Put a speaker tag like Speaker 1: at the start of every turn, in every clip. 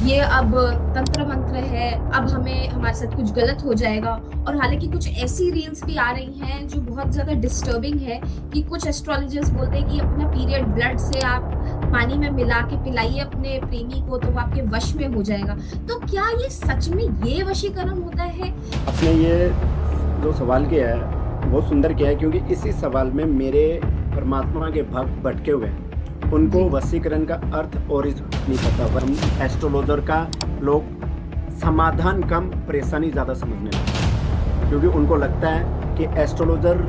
Speaker 1: ये अब तंत्र मंत्र है, अब हमें हमारे साथ कुछ गलत हो जाएगा। और हालांकि कुछ ऐसी रील्स भी आ रही हैं जो बहुत ज्यादा डिस्टर्बिंग है, कि कुछ एस्ट्रोलॉजर्स बोलते हैं कि अपना पीरियड ब्लड से आप पानी में मिला के पिलाइए अपने प्रेमी को, तो वो आपके वश में हो जाएगा। तो क्या ये सच में ये वशीकरण होता है?
Speaker 2: आपने ये जो सवाल किया है बहुत सुंदर किया है, क्योंकि इसी सवाल में मेरे परमात्मा के भक्त भटके हुए हैं। उनको
Speaker 1: जी।
Speaker 2: वशीकरण का अर्थ ओरिजिन नहीं पता। वह एस्ट्रोलॉजर का लोग समाधान कम परेशानी ज्यादा समझने लगे, क्योंकि उनको लगता है कि एस्ट्रोलॉजर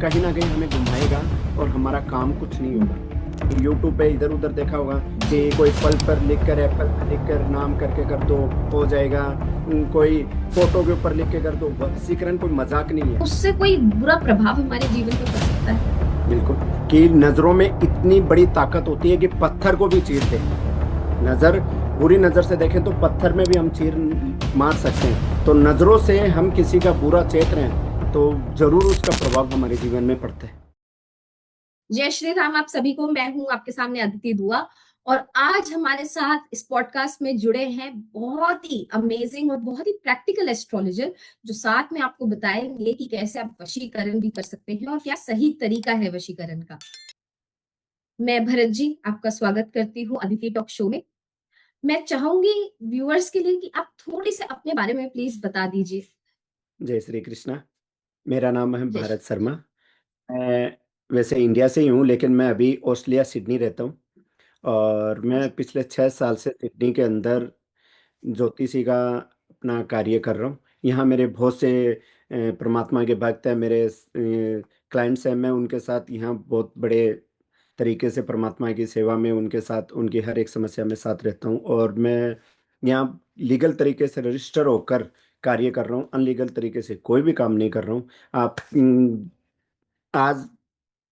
Speaker 2: कहीं ना कहीं हमें घुमाएगा और हमारा काम कुछ नहीं होगा। यूट्यूब पे इधर उधर देखा होगा
Speaker 1: जी।
Speaker 2: कि कोई फल पर लिख कर, एप्पल पर लिख कर नाम करके कर दो, हो जाएगा। कोई फोटो के ऊपर लिख के कर दो। वशीकरण कोई मजाक नहीं है।
Speaker 1: उससे कोई बुरा प्रभाव हमारे जीवन पर पड़ सकता है?
Speaker 2: बिल्कुल। कि नजरों में इतनी बड़ी ताकत होती है कि पत्थर को भी चीर दे। नजर बुरी नजर से देखें तो पत्थर में भी हम चीर मार सकते हैं। तो नजरों से हम किसी का बुरा चेत रहे हैं तो जरूर उसका प्रभाव हमारे जीवन में पड़ता है।
Speaker 1: जय श्री राम आप सभी को। मैं हूं आपके सामने अदिति दुआ। और आज हमारे साथ इस पॉडकास्ट में जुड़े हैं बहुत ही अमेजिंग और बहुत ही प्रैक्टिकल एस्ट्रोलॉजर, जो साथ में आपको बताएंगे कि कैसे आप वशीकरण भी कर सकते हैं और क्या सही तरीका है वशीकरण का। मैं भरत जी आपका स्वागत करती हूँ अदिति टॉक शो में। मैं चाहूंगी व्यूअर्स के लिए कि आप थोड़ी से अपने बारे में प्लीज बता दीजिए।
Speaker 2: जय श्री कृष्णा। मेरा नाम है
Speaker 1: जय
Speaker 2: भारत
Speaker 1: श्री
Speaker 2: शर्मा। मैं वैसे इंडिया से ही हूँ, लेकिन मैं अभी ऑस्ट्रेलिया सिडनी रहता हूँ। और मैं
Speaker 1: कृष्ण।
Speaker 2: पिछले 6 साल से सिडनी के अंदर ज्योतिषी का अपना कार्य कर रहा हूँ। यहाँ मेरे बहुत से परमात्मा के भक्त हैं, मेरे क्लाइंट्स हैं। मैं उनके साथ यहाँ बहुत बड़े तरीके से परमात्मा की सेवा में उनके साथ उनकी हर एक समस्या में साथ रहता हूँ। और मैं यहाँ लीगल तरीके से रजिस्टर होकर कार्य कर रहा हूँ, अनलीगल तरीके से कोई भी काम नहीं कर रहा हूँ। आप आज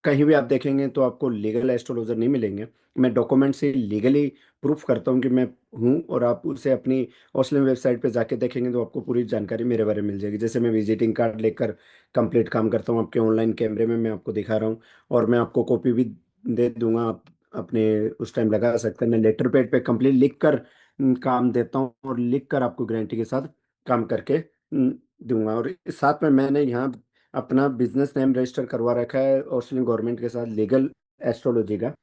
Speaker 2: कहीं भी आप देखेंगे तो आपको लीगल एस्ट्रोलॉजर नहीं मिलेंगे। मैं डॉक्यूमेंट से लीगली प्रूफ करता हूँ कि मैं हूँ। और आप उसे अपनी ऑस्ट्रेलियन वेबसाइट पे जाके देखेंगे तो आपको पूरी जानकारी मेरे बारे में मिल जाएगी। जैसे मैं विजिटिंग कार्ड लेकर कंप्लीट काम करता हूँ, आपके ऑनलाइन कैमरे में मैं आपको दिखा रहा हूँ। और मैं आपको कॉपी भी दे दूंगा, आप अपने उस टाइम लगा सकते हैं। मैं लेटर पैड पे कंप्लीट लिख कर काम देता हूँ, और लिख कर आपको गारंटी के साथ काम करके दूंगा। और साथ में मैंने यहाँ अपना बिजनेस नेम रजिस्टर करवा रखा है ऑस्ट्रेलियन गवर्नमेंट के साथ, लीगल एस्ट्रोलॉजी का,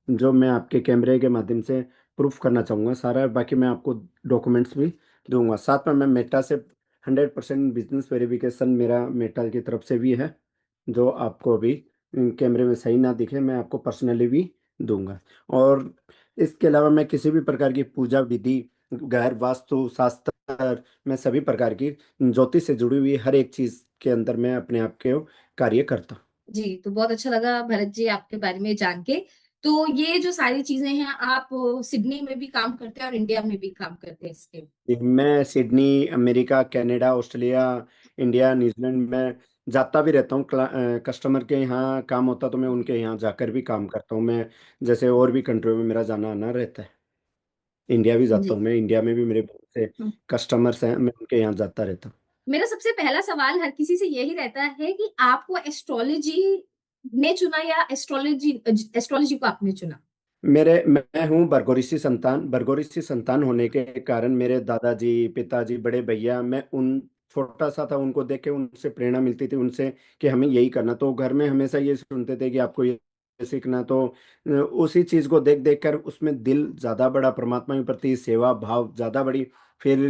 Speaker 2: जो मैं आपके कैमरे के माध्यम से प्रूफ करना चाहूँगा सारा। बाकी मैं आपको डॉक्यूमेंट्स भी दूंगा। साथ में मैं मेटा से 100% बिजनेस वेरिफिकेशन मेरा मेटा की तरफ से भी है, जो आपको अभी कैमरे में सही ना दिखे मैं आपको पर्सनली भी दूंगा। और इसके अलावा मैं किसी भी प्रकार की पूजा विधि, घर वास्तु शास्त्र में सभी प्रकार की ज्योतिष से जुड़ी हुई हर एक चीज के अंदर मैं अपने आप के कार्य करता हूँ।
Speaker 1: जी, तो बहुत अच्छा लगा भरत जी आपके बारे में जान के। तो ये जो सारी चीजें हैं, आप सिडनी में भी काम करते हैं और इंडिया में भी काम करते हैं इसके?
Speaker 2: मैं Sydney, America, Canada, Australia, India, New Zealand में जाता भी रहता हूँ। कस्टमर के यहाँ काम होता तो मैं उनके यहाँ जाकर भी काम करता हूँ। मैं जैसे और भी कंट्रियों में मेरा जाना आना रहता है। इंडिया भी जाता
Speaker 1: जी।
Speaker 2: हूँ मैं, इंडिया में भी मेरे बहुत से
Speaker 1: हम्म।
Speaker 2: कस्टमर्स हैं, मैं उनके यहाँ जाता रहता हूँ।
Speaker 1: मेरा सबसे पहला सवाल हर किसी से यही रहता है कि आपको एस्ट्रोलॉजी ने चुना या एस्ट्रोलॉजी एस्ट्रोलॉजी को आपने चुना?
Speaker 2: मैं हूँ बरगोरिशी संतान। बरगोरिशी संतान होने के कारण मेरे दादाजी, पिताजी, बड़े भैया, मैं उन छोटा सा था उनको देख के उनसे प्रेरणा मिलती थी उनसे कि हमें यही करना। तो घर में हमेशा ये सुनते थे कि आपको ये सीखना। तो उसी चीज को देख देख कर उसमें दिल ज्यादा बड़ा, परमात्मा के प्रति सेवा भाव ज्यादा बड़ी। फिर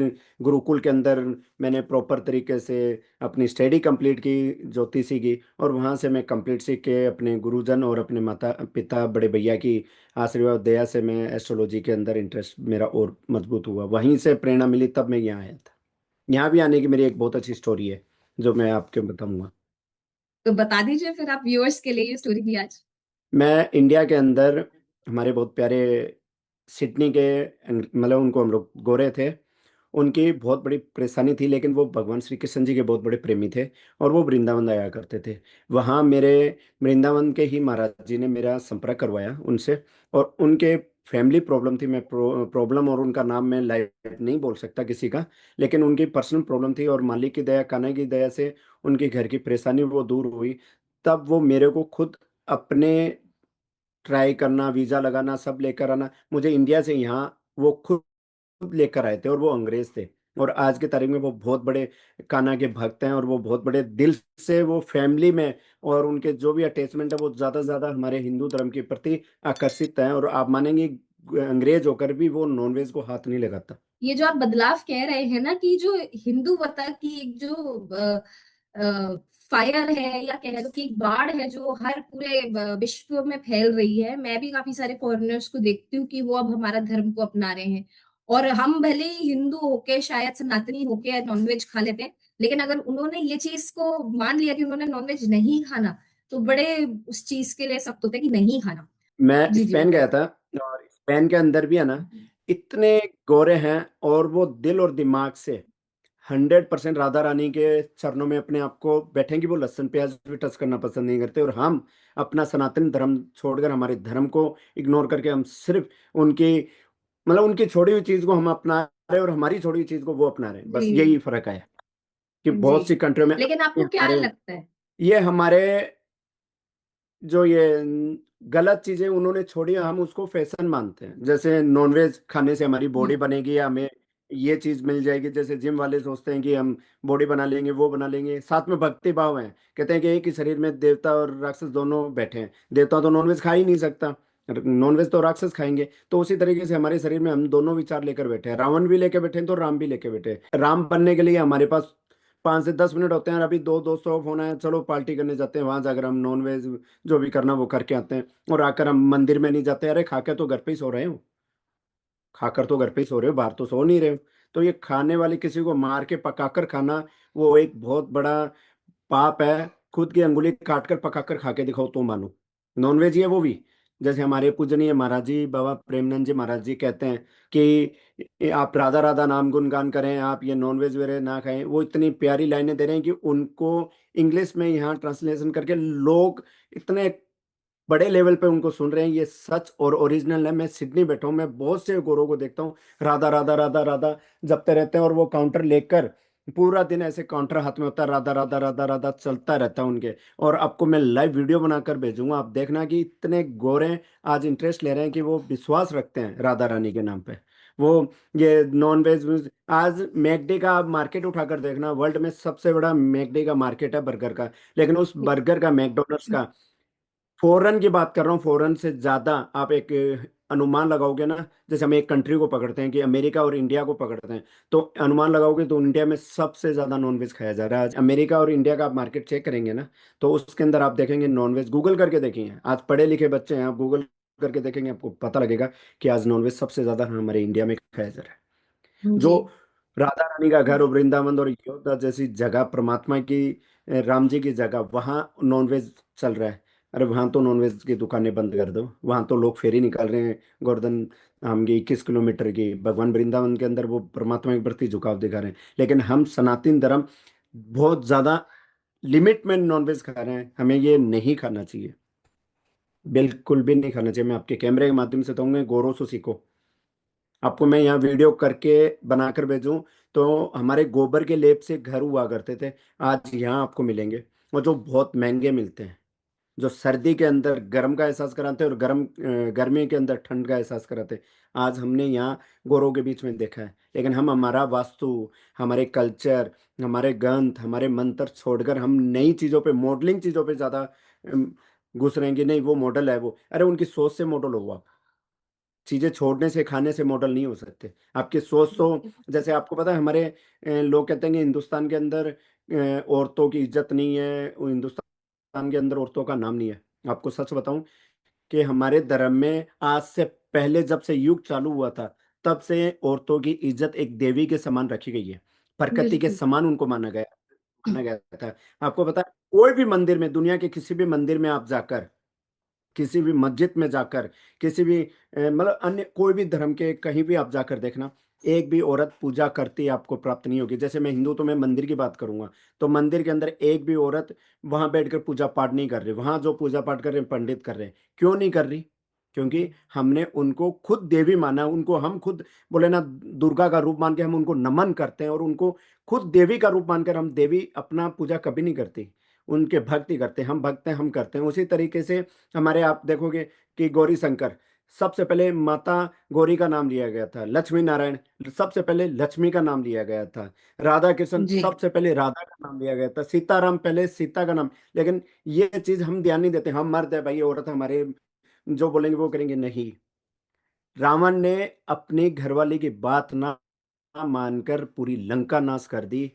Speaker 2: गुरुकुल के अंदर मैंने प्रॉपर तरीके से अपनी स्टडी कंप्लीट की ज्योतिषी की। और वहां से मैं कंप्लीट सीख के अपने गुरुजन और अपने माता पिता बड़े भैया की आशीर्वाद दया से मैं एस्ट्रोलॉजी के अंदर इंटरेस्ट मेरा और मजबूत हुआ। वहीं से प्रेरणा मिली, तब मैं यहाँ आया था। यहाँ भी आने की मेरी एक बहुत अच्छी स्टोरी है जो मैं आपके बताऊंगा।
Speaker 1: तो बता दीजिए फिर आप व्यूअर्स के लिए ये स्टोरी भी आज।
Speaker 2: मैं इंडिया के अंदर हमारे बहुत प्यारे सिडनी के, मतलब उनको हम लोग गोरे थे, उनकी बहुत बड़ी परेशानी थी, लेकिन वो भगवान श्री कृष्ण जी के बहुत बड़े प्रेमी थे। और वो वृंदावन आया करते थे। वहाँ मेरे वृंदावन के ही महाराज जी ने मेरा संपर्क करवाया उनसे। और उनके फैमिली प्रॉब्लम थी। मैं प्रॉब्लम और उनका नाम मैं लाइव नहीं बोल सकता किसी का, लेकिन उनकी पर्सनल प्रॉब्लम थी। और मालिक की दया, कान्हा की दया से उनके घर की परेशानी वो दूर हुई। तब वो मेरे को खुद अपने ट्राई करना, वीज़ा लगाना, सब लेकर आना, मुझे इंडिया से यहाँ वो खुद लेकर आए थे और वो अंग्रेज थे। और आज के तारीख में वो बहुत बड़े कान्हा के भक्त हैं और वो बहुत बड़े दिल से वो फैमिली में, और उनके जो भी अटैचमेंट है वो ज्यादा से ज्यादा हमारे हिंदू धर्म के प्रति आकर्षित है। और आप मानेंगे अंग्रेज होकर भी वो नॉनवेज को हाथ नहीं लगाता।
Speaker 1: ये जो आप बदलाव कह रहे हैं ना, कि जो हिंदू मत की एक जो फायर है, या कह लो कि एक बाढ़ है जो हर पूरे विश्व में फैल रही है। मैं भी काफी सारे फॉरेनर्स को देखती हूँ कि वो अब हमारा धर्म को अपना रहे हैं। और हम भले ही हिंदू होके, शायद सनातनी होके नॉनवेज खा लेते हैं, लेकिन अगर उन्होंने ये चीज को मान लिया कि उन्होंने नॉनवेज नहीं खाना, तो बड़े उस चीज के लिए सख्त होते हैं कि नहीं खाना।
Speaker 2: मैं
Speaker 1: जी जी,
Speaker 2: स्पेन गया
Speaker 1: बताइए।
Speaker 2: था, और स्पेन के अंदर भी है ना, इतने गोरे हैं, और वो दिल और दिमाग से 100% राधा रानी के चरणों में अपने आप को बैठेंगे। वो लहसुन प्याज भी टच करना पसंद नहीं करते। और हम अपना सनातन धर्म छोड़कर, हमारे धर्म को इग्नोर करके, हम सिर्फ उनकी, मतलब उनकी छोड़ी हुई चीज को हम अपना रहे हैं, और हमारी छोड़ी हुई चीज को वो अपना रहे हैं। बस
Speaker 1: जी
Speaker 2: यही फर्क है कि
Speaker 1: जी।
Speaker 2: बहुत सी कंट्रियों में
Speaker 1: लेकिन
Speaker 2: ये
Speaker 1: आपको क्या
Speaker 2: हमारे
Speaker 1: लगता है?
Speaker 2: ये हमारे जो ये गलत चीजें उन्होंने छोड़ी, हम उसको फैशन मानते हैं। जैसे नॉनवेज खाने से हमारी बॉडी
Speaker 1: हम्म,
Speaker 2: बनेगी, या हमें ये चीज मिल जाएगी। जैसे जिम वाले सोचते हैं कि हम बॉडी बना लेंगे, वो बना लेंगे। साथ में भक्ति भाव है, कहते हैं कि एक ही शरीर में देवता और राक्षस दोनों बैठे हैं। देवता तो नॉनवेज खा ही नहीं सकता, नॉनवेज तो राक्षस खाएंगे। तो उसी तरीके से हमारे शरीर में हम दोनों विचार लेकर बैठे हैं। रावण भी लेके बैठे हैं तो राम भी लेके बैठे हैं। राम बनने के लिए हमारे पास 5 से 10 मिनट होते हैं, और अभी दो दोस्तों ऑफ होना है, चलो पार्टी करने जाते हैं, वहां जाकर हम नॉन वेज जो भी करना वो करके आते हैं। और आकर हम मंदिर में नहीं जाते, अरे खाकर तो घर पे ही सो रहे हो, खाकर तो घर पे ही सो रहे हो, बाहर तो सो नहीं रहे हो। तो ये खाने वाले, किसी को मार के पकाकर खाना, वो एक बहुत बड़ा पाप है। खुद की अंगुली काट कर पकाकर खा के दिखाओ तो मानो। नॉनवेज ही है वो भी। जैसे हमारे पूजनीय महाराज जी, बाबा प्रेमानंद जी महाराज जी कहते हैं कि आप राधा राधा नाम गुणगान करें, आप ये नॉनवेज वगैरह ना खाएं। वो इतनी प्यारी लाइनें दे रहे हैं कि उनको इंग्लिश में यहाँ ट्रांसलेशन करके लोग इतने बड़े लेवल पे उनको सुन रहे हैं। ये सच और ओरिजिनल है। मैं सिडनी बैठा हूँ, मैं बहुत से गोरों को देखता हूँ, राधा राधा राधा राधा जपते रहते हैं, और वो काउंटर लेकर पूरा दिन ऐसे काउंटर हाथ में होता है, राधा राधा राधा राधा चलता रहता है उनके। और आपको मैं लाइव वीडियो बनाकर भेजूंगा, आप देखना कि इतने गोरे आज इंटरेस्ट ले रहे हैं कि वो विश्वास रखते हैं राधा रानी के नाम पे। वो ये नॉन वेज, आज मैकडी का आप मार्केट उठाकर देखना, वर्ल्ड में सबसे बड़ा मैकडी का मार्केट है बर्गर का। लेकिन उस बर्गर का, मैकडोनल्ड्स का, फॉरेन की बात कर रहा हूँ, फॉरेन से ज्यादा आप एक अनुमान लगाओगे ना। जैसे हम एक कंट्री को पकड़ते हैं कि अमेरिका और इंडिया को पकड़ते हैं, तो अनुमान लगाओगे तो इंडिया में सबसे ज्यादा नॉनवेज खाया जा रहा है आज। अमेरिका और इंडिया का आप मार्केट चेक करेंगे ना, तो उसके अंदर आप देखेंगे नॉनवेज, गूगल करके देखेंगे, आज पढ़े लिखे बच्चे हैं, आप गूगल करके देखेंगे, आपको पता लगेगा कि आज नॉनवेज सबसे ज्यादा हमारे इंडिया में खाया जा रहा है।
Speaker 1: जी
Speaker 2: जो राधा रानी का घर, वृंदावन और अयोध्या जैसी जगह, परमात्मा की, राम जी की जगह, वहां नॉनवेज चल रहा है। अरे वहां तो नॉनवेज की दुकानें बंद कर दो, वहां तो लोग फेरी निकाल रहे हैं गोवर्धन धाम की 21 किलोमीटर की। भगवान वृंदावन के अंदर वो परमात्मा के प्रति झुकाव दिखा रहे हैं। लेकिन हम सनातन धर्म बहुत ज्यादा लिमिट में नॉनवेज खा रहे हैं। हमें ये नहीं खाना चाहिए, बिल्कुल भी नहीं खाना चाहिए। मैं आपके कैमरे के माध्यम से कहूंगा, गौरव से सीखो। आपको मैं यहाँ वीडियो करके बनाकर भेजूं, तो हमारे गोबर के लेप से घर हुआ करते थे, आज यहाँ आपको मिलेंगे। और जो बहुत महंगे मिलते हैं, जो सर्दी के अंदर गर्म का एहसास कराते हैं और गर्मी के अंदर ठंड का एहसास कराते हैं, आज हमने यहाँ गोरों के बीच में देखा है। लेकिन हम हमारा वास्तु, हमारे कल्चर, हमारे गंध, हमारे मंत्र छोड़कर हम नई चीज़ों पे, मॉडलिंग चीज़ों पे ज़्यादा घुस रहे हैं कि नहीं वो मॉडल है। वो, अरे उनकी सोच से मॉडल हो आप। चीजें छोड़ने से, खाने से मॉडल नहीं हो सकते। आपकी सोच तो, जैसे आपको पता है हमारे लोग कहते हैं कि हिंदुस्तान के अंदर औरतों की इज्जत नहीं है, वो हिंदुस्तान के अंदर औरतों का नाम नहीं है। आपको सच बताऊं कि हमारे धर्म में आज से पहले, जब से युग चालू हुआ था, तब से औरतों की इज्जत एक देवी के समान रखी गई है। प्रकृति के
Speaker 1: बिल्कुल।
Speaker 2: समान उनको माना गया था। आपको पता है, कोई भी मंदिर में, दुनिया के किसी भी मंदिर में आप जाकर, किसी भी मस्जिद में जाकर, किसी भी मतलब अन्य कोई भी धर्म के कहीं भी आप जाकर देखना, एक भी औरत पूजा करती आपको प्राप्त नहीं होगी। जैसे मैं हिंदू, तो मैं मंदिर की बात करूंगा, तो मंदिर के अंदर एक भी औरत वहां बैठकर पूजा पाठ नहीं कर रही। वहां जो पूजा पाठ कर रहे हैं पंडित कर रहे हैं। क्यों नहीं कर रही? क्योंकि हमने उनको खुद देवी माना, उनको हम खुद बोले ना दुर्गा का रूप मान के हम उनको नमन करते हैं, और उनको खुद देवी का रूप मानकर हम देवी अपना पूजा कभी नहीं करती। उनके भक्ति करते हैं, हम भक्त हैं, हम करते हैं। उसी तरीके से हमारे, आप देखोगे कि गौरी शंकर, सबसे पहले माता गौरी का नाम लिया गया था, लक्ष्मी नारायण सबसे पहले लक्ष्मी का नाम लिया गया था, राधा कृष्ण
Speaker 1: जी
Speaker 2: सबसे पहले राधा का नाम लिया गया था, सीताराम पहले सीता का नाम। लेकिन ये चीज हम ध्यान नहीं देते, हम मर्द है भाई, औरत हमारे जो बोलेंगे वो करेंगे, नहीं। रावण ने अपनी घरवाली की बात ना मानकर पूरी लंका नाश कर दी,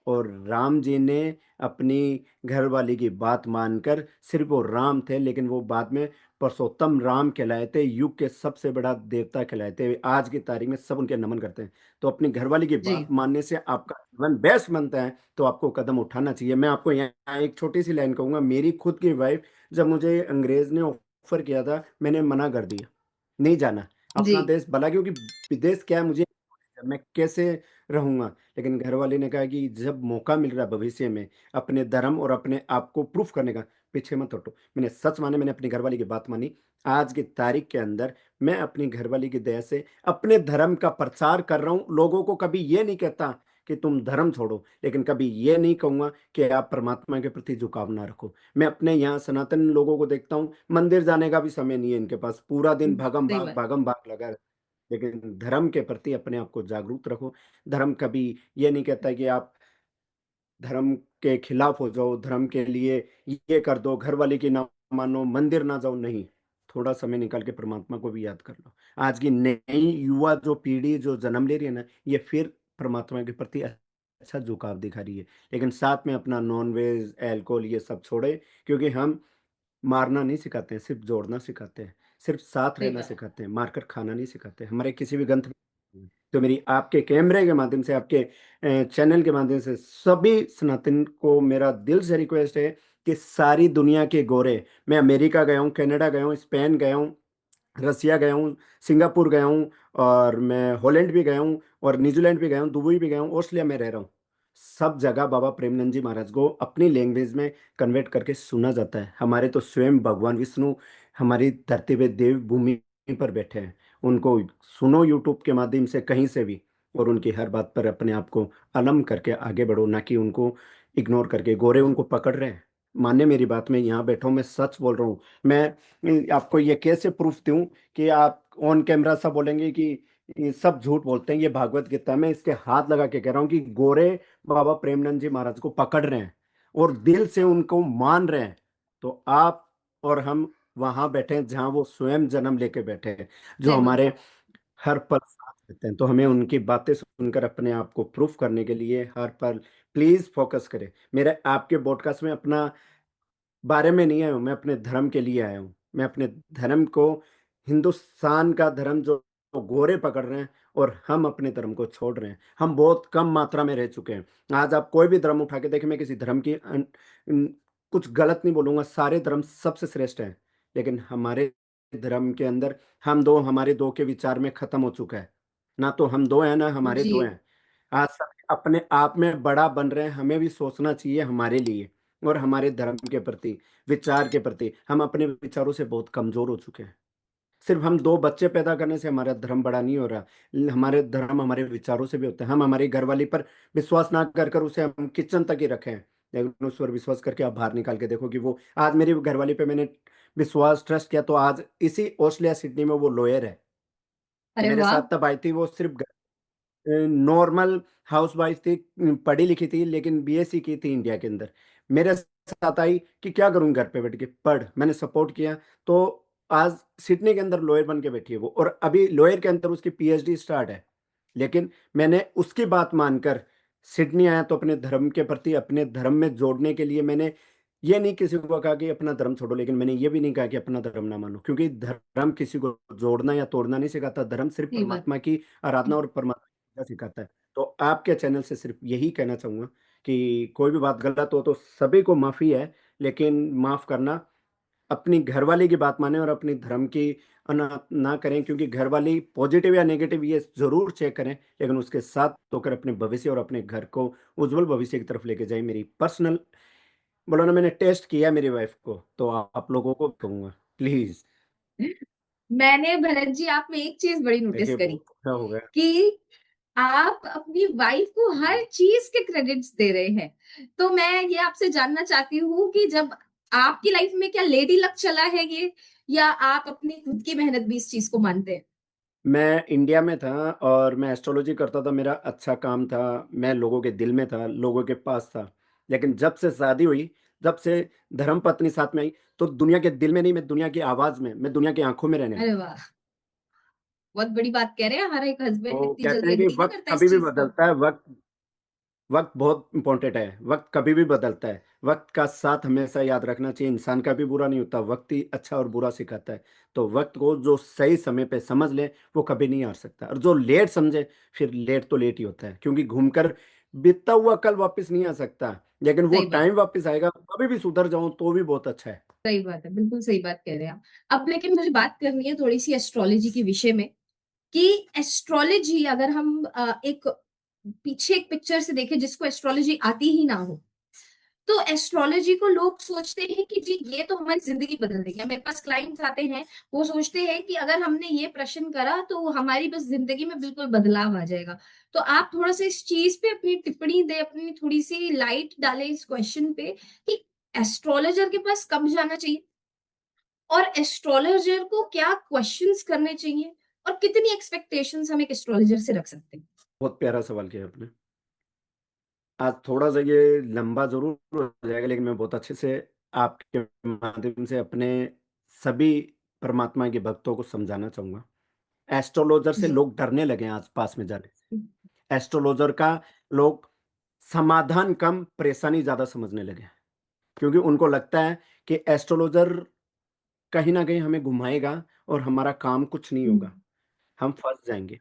Speaker 2: और राम जी ने अपनी घरवाली की बात मानकर, सिर्फ वो राम थे लेकिन वो बाद में पुरुषोत्तम राम कहलाए थे, युग के सबसे बड़ा देवता कहलाए थे, आज की तारीख में सब उनके नमन करते हैं। तो अपनी घरवाली की
Speaker 1: जी
Speaker 2: बात मानने से आपका जीवन बेस्ट बनता है, तो आपको कदम उठाना चाहिए। मैं आपको यहाँ एक छोटी सी लाइन कहूंगा, मेरी खुद की वाइफ, जब मुझे अंग्रेज ने ऑफर किया था, मैंने मना कर दिया, नहीं जाना,
Speaker 1: जी
Speaker 2: अपना देश भला, क्योंकि विदेश क्या है मुझे, मैं कैसे रहूंगा। लेकिन घर वाले ने कहा कि जब मौका मिल रहा है भविष्य में अपने धर्म और अपने आप को प्रूफ करने का, पीछे मत हटो। मैंने सच माने, मैंने अपनी घरवाली की बात मानी। आज की तारीख के अंदर मैं अपनी घरवाली की दया से अपने धर्म का प्रचार कर रहा हूं, लोगों को कभी ये नहीं कहता कि तुम धर्म छोड़ो, लेकिन कभी ये नहीं कहूंगा कि आप परमात्मा के प्रति झुकाव ना रखो। मैं अपने यहाँ सनातन लोगों को देखता हूँ, मंदिर जाने का भी समय नहीं है इनके पास, पूरा दिन
Speaker 1: सही बात।
Speaker 2: भागम भाग लगा है। लेकिन धर्म के प्रति अपने आप को जागरूक रखो। धर्म कभी ये नहीं कहता कि आप धर्म के खिलाफ हो जाओ, धर्म के लिए ये कर दो, घर वाले की ना मानो, मंदिर ना जाओ, नहीं। थोड़ा समय निकाल के परमात्मा को भी याद कर लो। आज की नई युवा जो पीढ़ी जो जन्म ले रही है ना, ये फिर परमात्मा के प्रति अच्छा झुकाव दिखा रही है। लेकिन साथ में अपना नॉन वेज, अल्कोहल ये सब छोड़े, क्योंकि हम मारना नहीं सिखाते हैं, सिर्फ जोड़ना सिखाते हैं, सिर्फ साथ
Speaker 1: सही
Speaker 2: रहना
Speaker 1: बात।
Speaker 2: सिखाते हैं, मारकर खाना नहीं सिखाते हमारे किसी भी ग्रंथ में। तो मेरी आपके कैमरे के माध्यम से, आपके चैनल के माध्यम से सभी सनातन को मेरा दिल से रिक्वेस्ट है कि सारी दुनिया के गोरे, मैं अमेरिका गया हूँ, कनाडा गया हूँ, स्पेन गया हूँ, रसिया गया हूँ, सिंगापुर गया हूँ, और मैं हॉलैंड भी गया हूँ, और न्यूजीलैंड भी गया हूँ, दुबई भी गया हूँ, ऑस्ट्रेलिया में रह रहा हूँ। सब जगह बाबा प्रेमानंद जी महाराज को अपनी लैंग्वेज में कन्वर्ट करके सुना जाता है। हमारे तो स्वयं भगवान विष्णु हमारी धरती पे देव भूमि पर बैठे हैं, उनको सुनो यूट्यूब के माध्यम से कहीं से भी, और उनकी हर बात पर अपने आप को अलम करके आगे बढ़ो, ना कि उनको इग्नोर करके। गोरे उनको पकड़ रहे हैं, माने मेरी बात में, यहाँ बैठा हूँ, मैं सच बोल रहा हूँ। मैं आपको ये कैसे प्रूफ दूं कि आप ऑन कैमरा सब बोलेंगे कि ये सब झूठ बोलते हैं, ये भागवत गीता में इसके हाथ लगा के कह रहा हूँ कि गोरे बाबा प्रेमानंद जी महाराज को पकड़ रहे हैं और दिल से उनको मान रहे हैं। तो आप और हम वहां बैठे हैं जहां वो स्वयं जन्म लेके बैठे हैं, जो
Speaker 1: सही बात।
Speaker 2: हमारे हर पल साथ रहते हैं। तो हमें उनकी बातें सुनकर अपने आप को प्रूफ करने के लिए हर पल प्लीज फोकस करें। मेरे आपके पॉडकास्ट में अपना बारे में नहीं आया हूँ, मैं अपने धर्म के लिए आया हूँ। मैं अपने धर्म को, हिंदुस्तान का धर्म जो गोरे पकड़ रहे हैं, और हम अपने धर्म को छोड़ रहे हैं, हम बहुत कम मात्रा में रह चुके हैं। आज आप कोई भी धर्म उठा के देखें, मैं किसी धर्म की कुछ गलत नहीं बोलूंगा, सारे धर्म सबसे श्रेष्ठ हैं। लेकिन हमारे धर्म के अंदर हम दो, हमारे दो के विचार में खत्म हो चुका है। ना तो हम दो हैं, ना हमारे
Speaker 1: जी
Speaker 2: दो हैं। आज सब अपने आप में बड़ा बन रहे हैं, हमें भी सोचना चाहिए हमारे लिए और हमारे धर्म के प्रति, विचार के प्रति। हम अपने विचारों से बहुत कमजोर हो चुके हैं। सिर्फ हम दो बच्चे पैदा करने से हमारा धर्म बड़ा नहीं हो रहा। हमारे धर्म हमारे विचारों से भी होते हैं। हम हमारी घरवाली पर विश्वास ना कर कर उसे हम किचन तक ही रखें, लेकिन उस पर विश्वास करके आप बाहर निकाल के देखो कि वो, आज मेरी घरवाली पे मैंने विश्वास ट्रस्ट किया, तो आज इसी ऑस्ट्रेलिया सिडनी में वो लॉयर है।
Speaker 1: अरे
Speaker 2: मेरे
Speaker 1: वाह।
Speaker 2: साथ तब आई थी, वो सिर्फ नॉर्मल हाउस वाइफ थी, पढ़ी लिखी थी, लेकिन बीएससी की थी इंडिया के अंदर। मेरे साथ आई कि क्या करूं घर पे बैठ के, पढ़, मैंने सपोर्ट किया। तो आज सिडनी के अंदर लॉयर बन के बैठी है वो, और अभी लॉयर के अंदर उसकी पीएचडी स्टार्ट है। लेकिन मैंने उसकी बात मानकर सिडनी आया, तो अपने धर्म के प्रति, अपने धर्म में जोड़ने के लिए मैंने ये नहीं किसी को कहा कि अपना धर्म छोड़ो, लेकिन मैंने ये भी नहीं कहा कि अपना धर्म ना मानो, क्योंकि धर्म किसी को जोड़ना या तोड़ना नहीं सिखाता। धर्म सिर्फ
Speaker 1: सही बात।
Speaker 2: परमात्मा की आराधना और परमात्मा की पूजा सिखाता है। तो आपके चैनल से सिर्फ यही कहना चाहूंगा कि कोई भी बात गलत हो तो सभी को माफी है, लेकिन माफ करना, अपनी घरवाली की बात माने और अपनी धर्म की ना करें, क्योंकि घरवाली पॉजिटिव या नेगेटिव ये जरूर चेक करें, लेकिन उसके साथ होकर अपने भविष्य और अपने घर को उज्जवल भविष्य की तरफ लेके जाएं। मेरी पर्सनल, बोलो ना, मैंने टेस्ट किया मेरी वाइफ को, तो आप लोगों को कहूंगा प्लीज।
Speaker 1: मैंने भरत जी आप में एक चीज बड़ी नोटिस
Speaker 2: देखिए
Speaker 1: करी
Speaker 2: बहुत अच्छा हो गया।
Speaker 1: कि आप अपनी वाइफ को हर चीज के क्रेडिट्स दे रहे हैं। तो मैं ये आपसे जानना चाहती हूँ कि जब आपकी लाइफ में क्या लेडी लक चला है ये, या आप अपनी खुद की मेहनत भी इस चीज को मानते हैं?
Speaker 2: मैं इंडिया में था और मैं एस्ट्रोलॉजी करता था, मेरा अच्छा काम था, मैं लोगों के दिल में था, लोगों के पास था। लेकिन जब से शादी हुई, जब से धर्मपत्नी साथ में आई, तो दुनिया के दिल में नहीं, मैं दुनिया की आवाज़ में, मैं दुनिया की आँखों में रहने
Speaker 1: अरे
Speaker 2: लगा।
Speaker 1: वाह, बहुत बड़ी बात कह रहे हैं। हर एक हस्बैंड
Speaker 2: तो
Speaker 1: इतनी
Speaker 2: कहते
Speaker 1: जल्दी
Speaker 2: हैं कि
Speaker 1: एग्री नहीं
Speaker 2: वक़्त
Speaker 1: करता इस
Speaker 2: कभी भी
Speaker 1: चीज को।
Speaker 2: बदलता है, वक़्त वक़्त बहुत इम्पोर्टेंट है, वक़्त कभी भी बदलता है। वक़्त का साथ हमेशा याद रखना चाहिए, इंसान का भी बुरा नहीं होता, वक़्त ही अच्छा और बुरा सिखाता है। तो वक़्त को जो सही समय पे समझ ले, वो कभी नहीं हार सकता, और जो लेट समझे, फिर लेट तो लेट ही होता है, क्योंकि घूमकर बीता हुआ कल वापस नहीं आ सकता, लेकिन वो
Speaker 1: सही बात
Speaker 2: टाइम वापस आएगा, कभी भी सुधर जाऊँ तो भी बहुत अच्छा है।
Speaker 1: सही बात है, बिल्कुल सही बात कह रहे हैं आप। अब लेकिन मुझे बात करनी है थोड़ी सी एस्ट्रोलॉजी के विषय में, कि एस्ट्रोलॉजी अगर हम एक पीछे एक पिक्चर से देखें जिसको एस्ट्रोलॉजी आती ही ना हो, तो एस्ट्रोलॉजी को लोग सोचते हैं कि जी ये तो हमारी जिंदगी बदल देगी। मेरे पास क्लाइंट्स आते हैं, वो सोचते हैं कि अगर हमने ये प्रश्न करा तो हमारी बस जिंदगी में बिल्कुल बदलाव आ जाएगा। तो आप थोड़ा सा इस चीज पे अपनी टिप्पणी दे, अपनी थोड़ी सी लाइट डालें इस क्वेश्चन पे कि एस्ट्रोलॉजर के पास कब जाना चाहिए, और एस्ट्रोलॉजर को क्या क्वेश्चंस करने चाहिए, और कितनी एक्सपेक्टेशंस हम एक एस्ट्रोलॉजर से रख सकते हैं?
Speaker 2: बहुत प्यारा सवाल किया आपने। आज थोड़ा-सा ये लंबा ज़रूर हो जाएगा, लेकिन मैं बहुत अच्छे से आपके माध्यम से अपने सभी परमात्मा के भक्तों को समझाना चाहूँगा। एस्ट्रोलॉज़र से
Speaker 1: जी।
Speaker 2: लोग डरने लगे हैं आज पास में जाने से। एस्ट्रोलॉज़र का लोग समाधान कम, परेशानी ज़्यादा समझने लगे हैं। क्योंकि उनको लगता है कि एस्ट्रोलॉज़र कहीं न कहीं हमें घुमाएगा और हमारा काम कुछ नहीं होगा, हम फँस जाएँगे।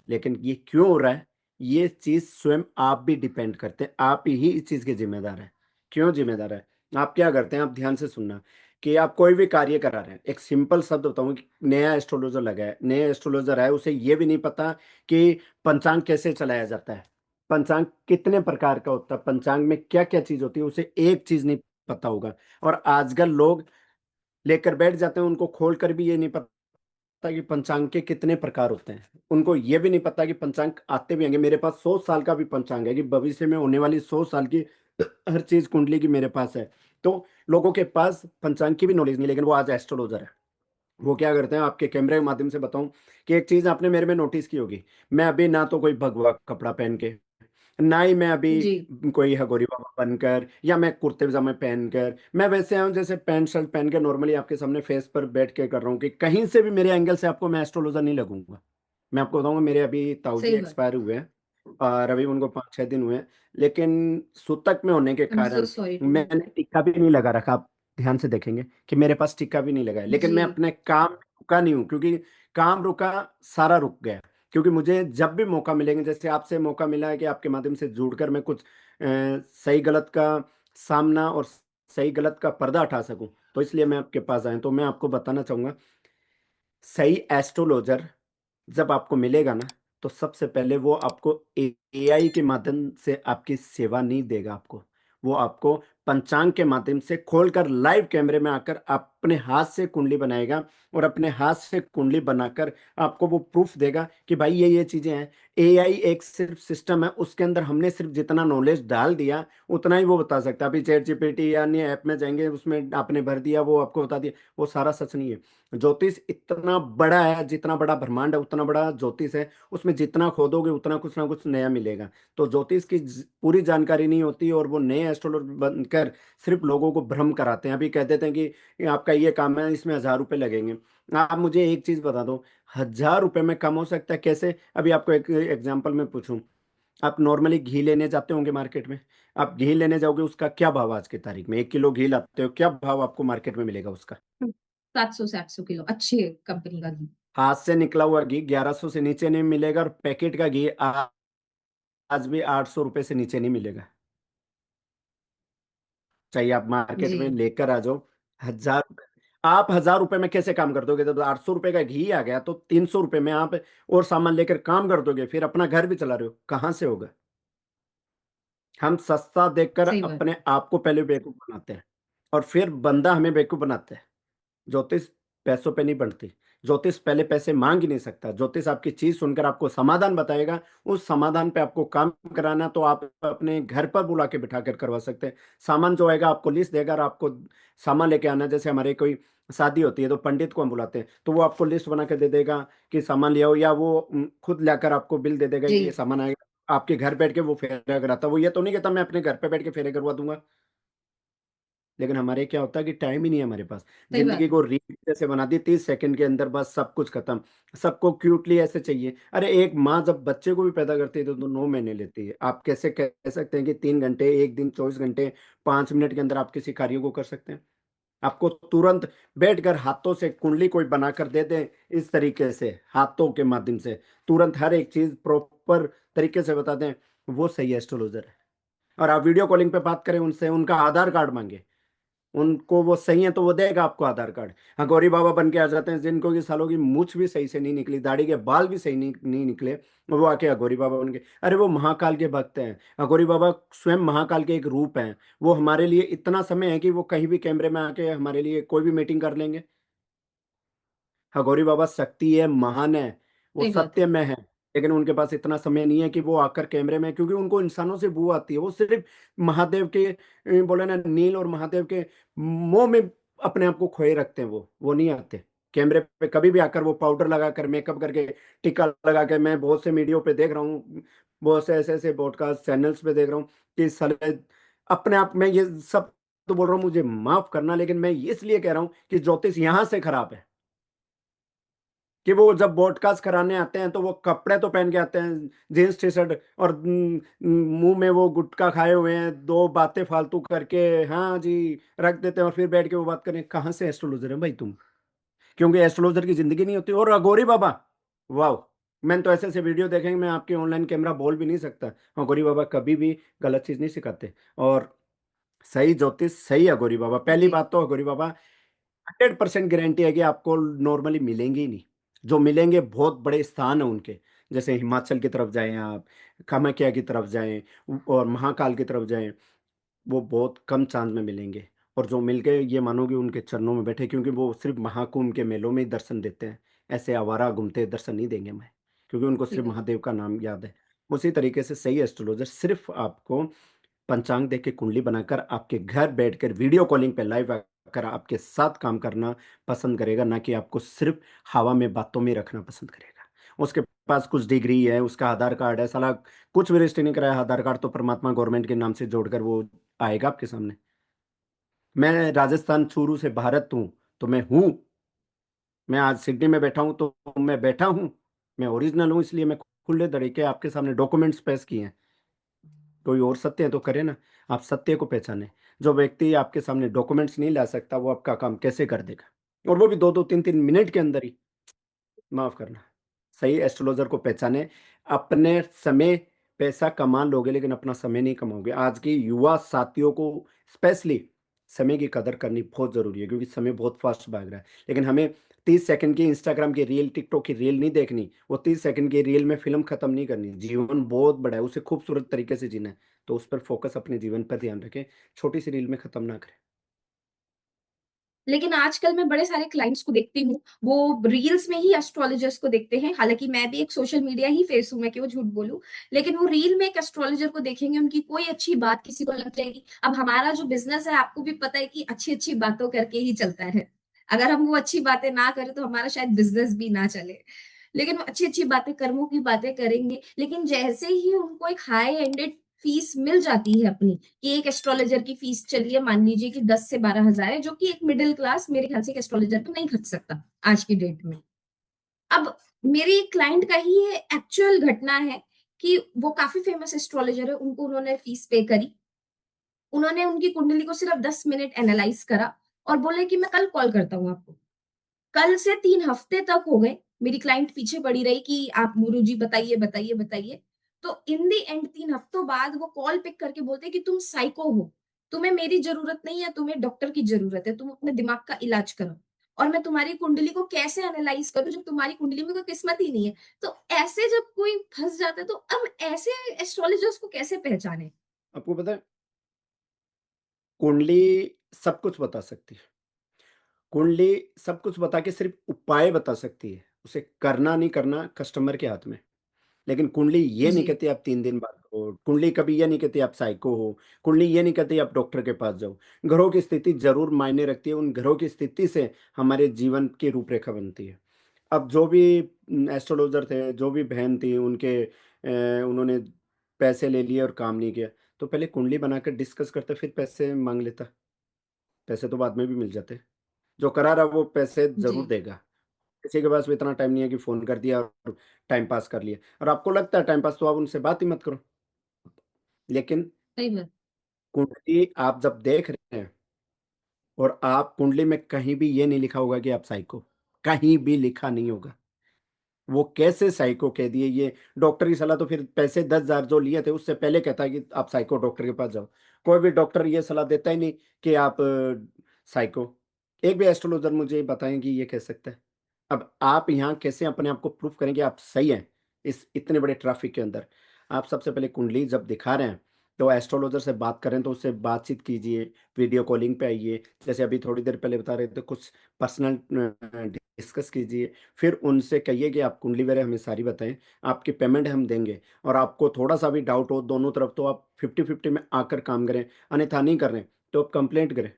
Speaker 2: लेकिन ये क्यों हो रहा है, ये चीज़ स्वयं आप भी डिपेंड करते हैं, आप ही इस चीज़ के ज़िम्मेदार हैं। क्यों ज़िम्मेदार हैं? आप क्या करते हैं, आप ध्यान से सुनना, कि आप कोई भी कार्य करा रहे हैं, एक सिंपल शब्द बताऊँ कि नया एस्ट्रोलॉज़र लगा है, नया एस्ट्रोलॉज़र है, उसे ये भी नहीं पता कि पंचांग कैसे चलाया जाता है, पंचांग कितने प्रकार का होता है, पंचांग में क्या-क्या चीज़ होती है, उसे एक चीज़ नहीं पता होगा। और आजकल लोग लेकर बैठ जाते हैं, उनको खोल कर भी ये नहीं पता कि पंचांग के कितने प्रकार होते हैं। उनको ये भी नहीं पता कि पंचांग आते भी होंगे। मेरे पास 100 साल का भी पंचांग है, कि भविष्य में होने वाली 100 साल की हर चीज़ कुंडली की मेरे पास है। तो लोगों के पास पंचांग की भी नॉलेज नहीं, लेकिन वो आज एस्ट्रोलॉज़र है। वो क्या करते हैं, आपके कैमरे के माध्यम से बताऊँ, कि एक चीज़ आपने मेरे में नोटिस की होगी, मैं अभी ना तो कोई भगवा कपड़ा पहन के, ना ही मैं अभी
Speaker 1: जी।
Speaker 2: कोई हगोरी बाबा बनकर, या मैं कुर्ते पजामे पहनकर, मैं वैसे आया हूँ जैसे पैंट शर्ट पहन के नॉर्मली आपके सामने फेस पर बैठ के कर रहा हूँ, कि कहीं से भी मेरे एंगल से आपको मैं एस्ट्रोलॉजर नहीं लगूंगा। मैं आपको बताऊंगा, मेरे अभी ताऊजी
Speaker 1: सही बात।
Speaker 2: एक्सपायर हुए हैं, और अभी उनको 5-6 दिन हुए हैं, लेकिन सूतक में होने के
Speaker 1: आई एम सो
Speaker 2: कारण
Speaker 1: सॉरी टू हियर
Speaker 2: मैंने
Speaker 1: दैट।
Speaker 2: टिक्का भी नहीं लगा रखा। आप ध्यान से देखेंगे कि मेरे पास टिक्का भी नहीं लगा है, लेकिन
Speaker 1: जी।
Speaker 2: मैं अपने काम रुका नहीं हूँ, क्योंकि काम रुका, सारा रुक गया। क्योंकि मुझे जब भी मौका मिलेंगे, जैसे आपसे मौका मिला है कि आपके माध्यम से जुड़कर मैं कुछ सही गलत का सामना और सही गलत का पर्दा हटा सकूं, तो इसलिए मैं आपके पास आया। तो मैं आपको बताना चाहूंगा, सही एस्ट्रोलॉजर जब आपको मिलेगा ना, तो सबसे पहले वो आपको एआई के माध्यम से आपकी सेवा नहीं देगा आपको। वो आपको पंचांग के माध्यम से खोलकर लाइव कैमरे में आकर अपने हाथ से कुंडली बनाएगा, और अपने हाथ से कुंडली बनाकर आपको वो प्रूफ देगा कि भाई ये चीज़ें हैं। एआई एक सिर्फ सिस्टम है, उसके अंदर हमने सिर्फ जितना नॉलेज डाल दिया, उतना ही वो बता सकता है। अभी चैट जीपीटी या अन्य ऐप में जाएँगे, उसमें आपने भर दिया, वो आपको बता दिया, वो सारा सच नहीं है। ज्योतिष इतना बड़ा है, जितना बड़ा ब्रह्मांड है उतना बड़ा ज्योतिष है, उसमें जितना खोदोगे उतना कुछ ना कुछ नया मिलेगा। तो ज्योतिष की पूरी जानकारी नहीं होती, और वो नए एस्ट्रोलॉजर बनकर सिर्फ लोगों को भ्रम कराते हैं। अभी कह देते हैं कि आपका ये काम है, इसमें 1000 रुपये लगेंगे। आप मुझे एक चीज बता दो, 1000 रुपये में कम हो सकता है कैसे? अभी आपको एक एग्जाम्पल में पूछूं, आप नॉर्मली घी लेने जाते होंगे मार्केट में, आप घी लेने जाओगे, उसका क्या भाव आज की तारीख में? 1 किलो घी लाते हो, क्या भाव आपको मार्केट में मिलेगा उसका?
Speaker 1: 700 से 800 किलो अच्छी कंपनी का घी।
Speaker 2: हाथ से निकला हुआ घी 1100 से नीचे नहीं मिलेगा, और पैकेट का घी आज भी 800 रुपये से नीचे नहीं मिलेगा। चाहिए आप मार्केट
Speaker 1: जी।
Speaker 2: में लेकर आ जाओ। 1000 रुपये, आप 1000 रुपये में कैसे काम कर दोगे? जब 800 रुपये का घी आ गया, तो 300 रुपये में आप और सामान लेकर काम कर दोगे, फिर अपना घर भी चला रहे हो, कहाँ से होगा? हम सस्ता देखकर
Speaker 1: सही बात।
Speaker 2: अपने आप को पहले बेवकूफ बनाते हैं, और फिर बंदा हमें बेवकूफ बनाता है। ज्योतिष पैसों पे नहीं बढ़ती। ज्योतिष पहले पैसे माँग ही नहीं सकता। ज्योतिष आपकी चीज़ सुनकर आपको समाधान बताएगा, उस समाधान पे आपको काम कराना, तो आप अपने घर पर बुला के बिठाकर करवा सकते हैं। सामान जो आएगा आपको लिस्ट देगा, और आपको सामान लेके आना है। जैसे हमारे कोई शादी होती है तो पंडित को हम बुलाते हैं, तो वो आपको लिस्ट बना के दे देगा कि सामान ले आओ, या वो खुद लाकर आपको बिल दे देगा कि ये
Speaker 1: जी।
Speaker 2: सामान आएगा, आपके घर बैठ के वो फेरा कराता है। वो ये तो नहीं कहता मैं अपने घर पे बैठ के फेरे करवा दूंगा। लेकिन हमारे क्या होता है कि टाइम ही नहीं है हमारे पास।
Speaker 1: सही
Speaker 2: जिंदगी
Speaker 1: बात है।
Speaker 2: को रील जैसे बना दी, 30 सेकंड के अंदर बस सब कुछ खत्म। सबको क्यूटली ऐसे चाहिए। अरे एक माँ जब बच्चे को भी पैदा करती है तो 9 महीने लेती है। आप कैसे कह सकते हैं कि 3 घंटे, एक दिन 24 घंटे 5 मिनट के अंदर आप किसी कार्य को कर सकते हैं? आपको तुरंत बैठकर हाथों से कुंडली कोई बनाकर दे दे, इस तरीके से हाथों के माध्यम से तुरंत हर एक चीज प्रॉपर तरीके से बता दें, वो सही एस्ट्रोलॉजर है। और आप वीडियो कॉलिंग पे बात करें उनसे, उनका आधार कार्ड मांगे, उनको वो सही है तो वो देगा आपको आधार कार्ड। हाँ, गौरी बाबा बन के आ जाते हैं जिनको की सालों की मूछ भी सही से नहीं निकली, दाढ़ी के बाल भी सही नहीं निकले, वो आके अघोरी बाबा बन के, अरे वो महाकाल के भक्त हैं। अघोरी बाबा स्वयं महाकाल के एक रूप हैं। वो हमारे लिए इतना समय है कि वो कहीं भी कैमरे में आके हमारे लिए कोई भी मीटिंग कर लेंगे। हगौरी बाबा शक्ति है, महान है, वो
Speaker 1: सही बात है।
Speaker 2: सत्य में है। लेकिन उनके पास इतना समय नहीं है कि वो आकर कैमरे में, क्योंकि उनको इंसानों से बू आती है। वो सिर्फ महादेव के बोले ना, नील और महादेव के मोह में अपने आप को खोए रखते हैं। वो नहीं आते कैमरे पे कभी भी आकर। वो पाउडर लगाकर, मेकअप करके, टिक्का लगा के, मैं बहुत से मीडियो पे देख रहा हूँ, बहुत से ऐसे ऐसे ब्रॉडकास्ट चैनल्स पे देख रहा हूँ कि साले अपने आप में ये सब तो बोल रहा हूँ, मुझे माफ करना, लेकिन मैं इसलिए कह रहा हूँ कि ज्योतिष यहां से खराब है कि वो जब ब्रॉडकास्ट कराने आते हैं तो वो कपड़े तो पहन के आते हैं, जींस टी शर्ट, और मुंह में वो गुटखा खाए हुए हैं, दो बातें फालतू करके हाँ जी रख देते हैं, और फिर बैठ के वो बात करें। कहाँ से एस्ट्रोलॉजर है भाई तुम? क्योंकि एस्ट्रोलॉजर की जिंदगी नहीं होती। और अघोरी बाबा, वाह, मैंने तो ऐसे ऐसे वीडियो देखेंगे, मैं आपके ऑनलाइन कैमरा बोल भी नहीं सकता। अघोरी बाबा कभी भी गलत चीज नहीं सिखाते। और सही ज्योतिष, सही अघोरी बाबा। पहली
Speaker 1: जी।
Speaker 2: बात तो अघोरी बाबा 100% गारंटी है कि आपको नॉर्मली मिलेंगे ही नहीं। जो मिलेंगे बहुत बड़े स्थान है उनके, जैसे हिमाचल की तरफ जाएं आप, कामाख्या की तरफ जाएं, और महाकाल की तरफ जाएं, वो बहुत कम चांस में मिलेंगे। और जो मिल गए, ये मानोगे उनके चरणों में बैठे, क्योंकि वो सिर्फ महाकुंभ के मेलों में ही दर्शन देते हैं। ऐसे आवारा घूमते दर्शन नहीं देंगे मैं, क्योंकि उनको
Speaker 1: सही
Speaker 2: सिर्फ
Speaker 1: बात।
Speaker 2: महादेव का नाम याद है। उसी तरीके से सही एस्ट्रोलॉजर सिर्फ आपको पंचांग देख के कुंडली बनाकर आपके घर बैठकर वीडियो कॉलिंग पे लाइव आकर आपके साथ काम करना पसंद करेगा, ना कि आपको सिर्फ हवा में बातों में रखना पसंद करेगा। उसके पास कुछ डिग्री है, उसका आधार कार्ड है, साला कुछ भी रजिस्टर नहीं कराया, आधार कार्ड तो परमात्मा गवर्नमेंट के नाम से जोड़कर वो आएगा आपके सामने। मैं राजस्थान चूरू से भारत हूँ, तो मैं हूँ। मैं आज सिडनी में बैठा हूँ तो मैं बैठा हूँ। मैं ओरिजिनल हूँ, इसलिए मैं खुले तरीके आपके सामने डॉक्यूमेंट्स पेश किए हैं। कोई और सत्य है तो करे ना, आप सत्य को पहचाने। जो व्यक्ति आपके सामने डॉक्यूमेंट्स नहीं ला सकता, वो आपका काम कैसे कर देगा? और वो भी दो दो तीन तीन मिनट के अंदर ही। माफ करना, सही एस्ट्रोलॉजर को पहचाने। अपने समय, पैसा कमा लोगे लेकिन अपना समय नहीं कमाओगे। आज के युवा साथियों को स्पेशली समय की कदर करनी बहुत जरूरी है, क्योंकि समय बहुत फास्ट भाग रहा है। लेकिन हमें 30 सेकंड की इंस्टाग्राम की रील, टिकटॉक की रील नहीं देखनी। वो 30 सेकंड की रील में फिल्म खत्म नहीं करनी। जीवन बहुत बड़ा है, उसे खूबसूरत तरीके से जीना है। तो उस पर फोकस, अपने जीवन पर ध्यान रखें, छोटी सी रील में खत्म ना करें।
Speaker 1: लेकिन आजकल मैं बड़े सारे क्लाइंट्स को देखती हूँ, वो रील्स में ही एस्ट्रोलॉजर्स को देखते हैं। हालाँकि मैं भी एक सोशल मीडिया ही फेस हूँ, मैं क्यों झूठ बोलूँ। लेकिन वो रील में एक एस्ट्रोलॉजर को देखेंगे, उनकी कोई अच्छी बात किसी को लग जाएगी। अब हमारा जो बिज़नेस है, आपको भी पता है कि अच्छी-अच्छी बातों करके ही चलता है। अगर हम वो अच्छी बातें ना करें, तो हमारा शायद बिज़नेस भी ना चले। लेकिन वो अच्छी-अच्छी बातें, कर्मों की बातें करेंगे। लेकिन जैसे ही उनको एक हाई एंडेड फीस मिल जाती है अपनी, कि एक एस्ट्रोलॉजर की फीस चलिए मान लीजिए कि 10 से 12,000 है, जो कि एक मिडिल क्लास मेरे ख्याल से एक एस्ट्रोलॉजर तो नहीं खर्च सकता आज की डेट में। अब मेरी क्लाइंट का ही ये एक्चुअल घटना है कि वो काफ़ी फेमस एस्ट्रोलॉजर है, उनको उन्होंने फीस पे करी। उन्होंने उनकी कुंडली को सिर्फ 10 मिनट एनालाइज़ करा और बोले कि मैं कल कॉल करता हूँ आपको। कल से 3 हफ्ते तक हो गए, मेरी क्लाइंट पीछे पड़ी रही कि आप गुरुजी बताइए, बताइए, बताइए। तो इन द एंड 3 हफ्तों बाद वो कॉल पिक करके बोलते हैं कि तुम साइको हो, तुम्हें मेरी ज़रूरत नहीं है, तुम्हें डॉक्टर की ज़रूरत है, तुम अपने दिमाग का इलाज करो। और मैं तुम्हारी कुंडली को कैसे एनालाइज़ करूँ जब तुम्हारी कुंडली में कोई किस्मत ही नहीं है। तो ऐसे जब कोई फँस जाता है, तो हम ऐसे एस्ट्रोलॉजर्स को कैसे पहचानें?
Speaker 2: आपको पता है, कुंडली सब कुछ बता सकती है। कुंडली सब कुछ बता के सिर्फ उपाय बता सकती है, उसे करना नहीं करना कस्टमर के हाथ में। लेकिन कुंडली ये नहीं
Speaker 1: जी।
Speaker 2: कहती आप 3 दिन बाद हो, कुंडली कभी ये नहीं कहती आप साइको हो, कुंडली ये नहीं कहती आप डॉक्टर के पास जाओ। ग्रहों की स्थिति जरूर मायने रखती है, उन ग्रहों की स्थिति से हमारे जीवन की रूपरेखा बनती है। अब जो भी एस्ट्रोलॉजर थे, जो भी बहन थी, उन्होंने पैसे ले लिए और काम नहीं किया, तो पहले कुंडली बनाकर डिस्कस करते, फिर पैसे मांग लेता। पैसे तो बाद में भी मिल जाते। जो करा रहा वो पैसे जरूर
Speaker 1: जी।
Speaker 2: देगा। किसी के पास भी इतना टाइम नहीं है कि फोन कर दिया और टाइम पास कर लिया, और आपको लगता है टाइम पास, तो आप उनसे बात ही मत करो। लेकिन
Speaker 1: सही बात।
Speaker 2: कुंडली आप जब देख रहे हैं, और आप कुंडली में कहीं भी ये नहीं लिखा होगा कि आप साइको, कहीं भी लिखा नहीं होगा। वो कैसे साइको कह दिए, ये डॉक्टर की सलाह तो फिर पैसे 10,000 जो लिए थे उससे पहले कहता है कि आप साइको, डॉक्टर के पास जाओ। कोई भी डॉक्टर ये सलाह देता ही नहीं कि आप साइको। एक भी एस्ट्रोलॉजर मुझे बताएं कि ये कह सकता है। अब आप यहाँ कैसे अपने आप को प्रूफ करेंगे आप सही हैं इस इतने बड़े ट्रैफिक के अंदर? आप सबसे पहले कुंडली जब दिखा रहे हैं, तो एस्ट्रोलॉजर से बात करें तो उससे बातचीत कीजिए, वीडियो कॉलिंग पे आइए। जैसे अभी थोड़ी देर पहले बता रहे थे, कुछ पर्सनल डिस्कस कीजिए। फिर उनसे कहिए कि आप कुंडली वगैरह हमें सारी बताएं, आपकी पेमेंट हम देंगे। और आपको थोड़ा सा भी डाउट हो दोनों तरफ, तो आप 50-50 में आकर काम करें। अन्यथा नहीं कर रहे हैं तो आप कंप्लेंट करें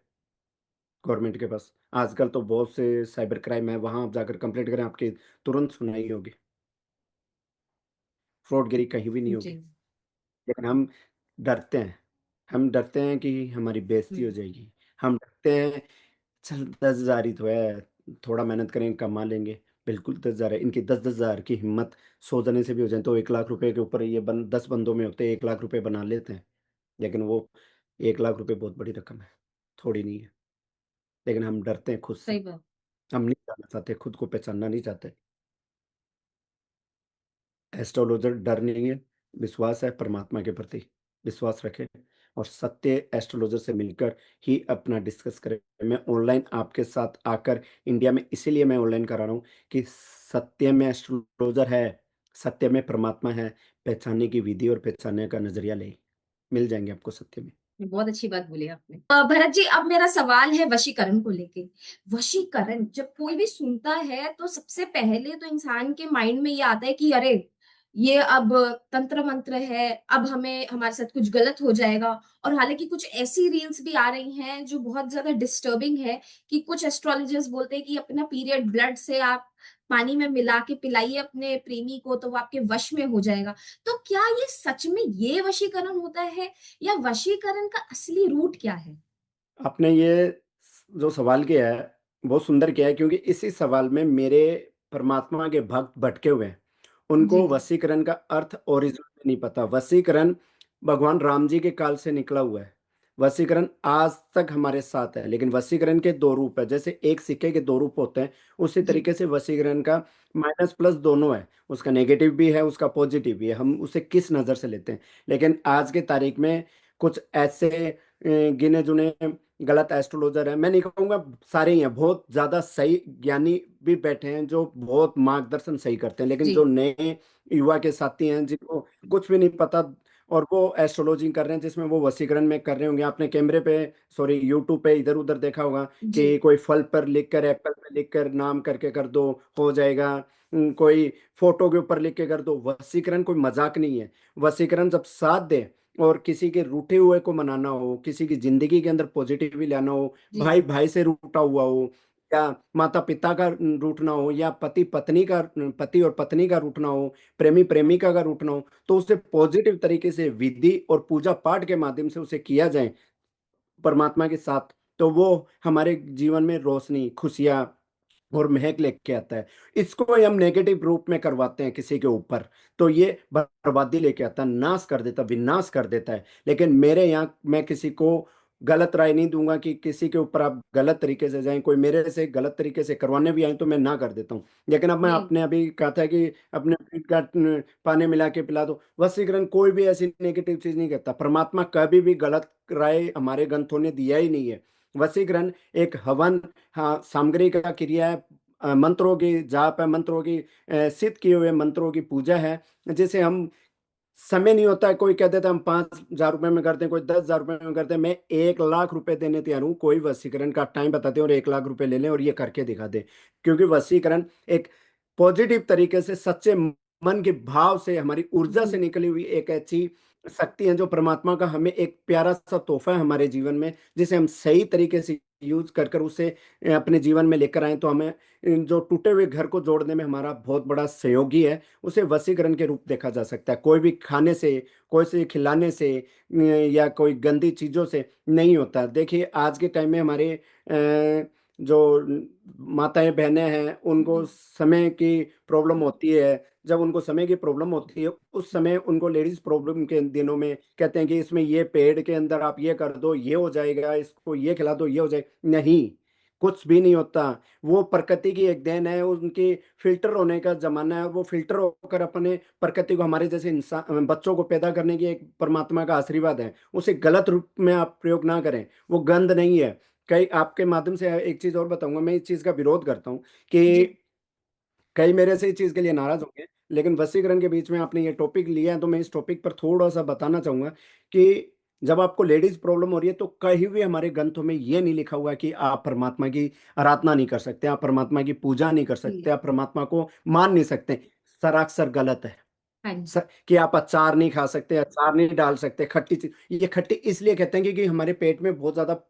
Speaker 2: गवर्नमेंट के पास। आजकल तो बहुत से साइबर क्राइम है, वहां आप जाकर कंप्लेंट करें, आपकी तुरंत सुनवाई होगी। फ्रॉडगिरी कहीं भी नहीं होगी।
Speaker 1: जी।
Speaker 2: लेकिन हम डरते हैं। हम डरते हैं कि हमारी बेइज्जती हो
Speaker 1: हम्म।
Speaker 2: जाएगी। हम डरते हैं, चल 10,000 ही तो है, थोड़ा मेहनत करेंगे कमा लेंगे। बिल्कुल 10,000 है, इनकी 10,000 की हिम्मत 100 जने से भी हो जाए तो 1 लाख रुपए के ऊपर ये 10 बंदों में होते हैं, 1 लाख रुपए बना लेते हैं। लेकिन वो 1 लाख रुपए बहुत बड़ी रकम है, थोड़ी नहीं है। लेकिन हम डरते हैं खुद से।
Speaker 1: सही बात।
Speaker 2: हम नहीं जानना चाहते, खुद को पहचानना नहीं चाहते। एस्ट्रोलॉजर डर नहीं है, विश्वास है परमात्मा के प्रति। विश्वास रखें और सत्य एस्ट्रोलॉजर से मिलकर ही अपना डिस्कस करें। मैं ऑनलाइन आपके साथ आकर इंडिया में इसीलिए मैं ऑनलाइन करा रहा हूँ कि सत्य में एस्ट्रोलॉजर है, सत्य में परमात्मा है। पहचानने की विधि और पहचानने का नजरिया ले, मिल जाएंगे आपको सत्य में।
Speaker 1: बहुत अच्छी बात बोली आपने। भरत जी, अब मेरा सवाल है वशीकरण को लेके। वशीकरण जब कोई भी सुनता है तो सबसे पहले तो इंसान के माइंड में ये आता है कि अरे, ये अब तंत्र मंत्र है, अब हमें हमारे साथ कुछ गलत हो जाएगा। और हालांकि कुछ ऐसी रील्स भी आ रही हैं जो बहुत ज्यादा डिस्टर्बिंग है, कि कुछ एस्ट्रोलॉजर्स बोलते हैं कि अपना पीरियड ब्लड से आप पानी में मिला के पिलाइए अपने प्रेमी को, तो वो आपके वश में हो जाएगा। तो क्या ये सच में ये वशीकरण होता है, या वशीकरण का असली रूट क्या है?
Speaker 2: आपने ये जो सवाल किया है बहुत सुंदर किया है, क्योंकि इसी सवाल में मेरे परमात्मा के भक्त भटके हुए हैं।
Speaker 1: जी
Speaker 2: उनको
Speaker 1: जी।
Speaker 2: वशीकरण का अर्थ ओरिजिन में नहीं पता। वशीकरण भगवान राम जी के काल से निकला हुआ है। वशीकरण आज तक हमारे साथ है, लेकिन वशीकरण के दो रूप है। जैसे एक सिक्के के दो रूप होते हैं, उसी
Speaker 1: जी
Speaker 2: तरीके से वशीकरण का माइनस प्लस दोनों है। उसका नेगेटिव भी है, उसका पॉजिटिव भी है। हम उसे किस नज़र से लेते हैं। लेकिन आज के तारीख में कुछ ऐसे गिने चुने गलत एस्ट्रोलॉजर है, मैं नहीं कहूंगा सारे ही हैं, बहुत ज्यादा सही ज्ञानी भी बैठे हैं जो बहुत मार्गदर्शन सही करते हैं। लेकिन
Speaker 1: जी
Speaker 2: जो नए युवा के साथी हैं जिनको कुछ भी नहीं पता, और वो एस्ट्रोलॉजी कर रहे हैं जिसमें वो वशीकरण में कर रहे होंगे। आपने कैमरे पे, सॉरी, यूट्यूब पे इधर उधर देखा होगा
Speaker 1: जी
Speaker 2: कि कोई फल पर लिखकर, एप्पल पे लिखकर नाम करके कर दो, हो जाएगा। कोई फोटो के ऊपर लिख के कर दो। वशीकरण कोई मजाक नहीं है। वशीकरण जब साथ दे, और किसी के रूठे हुए को मनाना हो, किसी की जिंदगी के अंदर पॉजिटिव लाना हो,
Speaker 1: जी।
Speaker 2: भाई भाई से रूठा हुआ हो, या माता पिता का रूठना हो, या पति पत्नी का, पति और पत्नी का रूठना हो, प्रेमी प्रेमिका का रूठना हो, तो उसे पॉजिटिव तरीके से विधि और पूजा पाठ के माध्यम से उसे किया जाए परमात्मा के साथ, तो वो हमारे जीवन में रोशनी, खुशियाँ और महक लेके आता है। इसको ही हम नेगेटिव रूप में करवाते हैं किसी के ऊपर, तो ये बर्बादी लेके आता है, नाश कर देता, विनाश कर देता है। लेकिन मेरे यहाँ मैं किसी को गलत राय नहीं दूंगा कि किसी के ऊपर आप गलत तरीके से जाएं। कोई मेरे से गलत तरीके से करवाने भी आए तो मैं ना कर देता हूँ। लेकिन अब मैं
Speaker 1: जी
Speaker 2: अपने अभी कहा था कि अपने पेट का पानी मिला के पिला दो। वशीकरण कोई भी ऐसी नेगेटिव चीज नहीं करता। परमात्मा कभी भी गलत राय हमारे ग्रंथों ने दिया ही नहीं है। वशीकरण एक हवन, हाँ, सामग्री का क्रिया है। मंत्रों की जाप है, मंत्रों की सिद्ध किए हुए मंत्रों की पूजा है। जैसे हम, समय नहीं होता है, कोई कह देता है हम 5,000 रुपए में करते हैं, कोई 10,000 रुपए में करते हैं। मैं 1 लाख रुपए देने तैयार हूँ। कोई वशीकरण का टाइम बताते हैं और 1 लाख रुपए ले लें और ये करके दिखा दे। क्योंकि वशीकरण एक पॉजिटिव तरीके से, सच्चे मन के भाव से, हमारी ऊर्जा
Speaker 1: जी
Speaker 2: से निकली हुई एक ऐसी शक्ति है जो परमात्मा का हमें एक प्यारा सा तोहफा है हमारे जीवन में, जिसे हम सही तरीके से यूज कर कर उसे अपने जीवन में लेकर आए तो हमें जो टूटे हुए घर को जोड़ने में हमारा बहुत बड़ा सहयोगी है। उसे वशीकरण के रूप देखा जा सकता है। कोई भी खाने से, कोई से खिलाने से या कोई गंदी चीजों से नहीं होता। देखिए आज के टाइम में हमारे जो माताएं बहनें हैं उनको
Speaker 1: जी
Speaker 2: समय की प्रॉब्लम होती है। जब उनको समय की प्रॉब्लम होती है उस समय उनको लेडीज प्रॉब्लम के दिनों में कहते हैं कि इसमें ये पेड़ के अंदर आप ये कर दो ये हो जाएगा, इसको ये खिला दो ये हो जाएगा। नहीं, कुछ भी नहीं होता। वो प्रकृति की एक देन है, उनकी फिल्टर होने का जमाना है। वो फिल्टर होकर अपने प्रकृति को, हमारे जैसे इंसान बच्चों को पैदा करने की एक परमात्मा का आशीर्वाद है। उसे गलत रूप में आप प्रयोग ना करें। वो गंद नहीं है। कई आपके माध्यम से एक चीज और बताऊंगा, मैं इस चीज का विरोध करता हूँ कि
Speaker 1: जी
Speaker 2: कई मेरे से इस चीज के लिए नाराज होंगे, लेकिन वशीकरण के बीच में आपने ये टॉपिक लिया है तो मैं इस टॉपिक पर थोड़ा सा बताना चाहूंगा कि जब आपको लेडीज प्रॉब्लम हो रही है तो कहीं भी हमारे ग्रंथों में ये नहीं लिखा हुआ है कि आप परमात्मा की आराधना नहीं कर सकते, आप परमात्मा की पूजा नहीं कर सकते,
Speaker 1: जी
Speaker 2: आप परमात्मा को मान नहीं सकते। सरासर गलत है।
Speaker 1: हाँ जी
Speaker 2: कि आप अचार नहीं खा सकते, अचार नहीं डाल सकते, खट्टी चीज। ये खट्टी इसलिए कहते हैं क्योंकि हमारे पेट में बहुत ज्यादा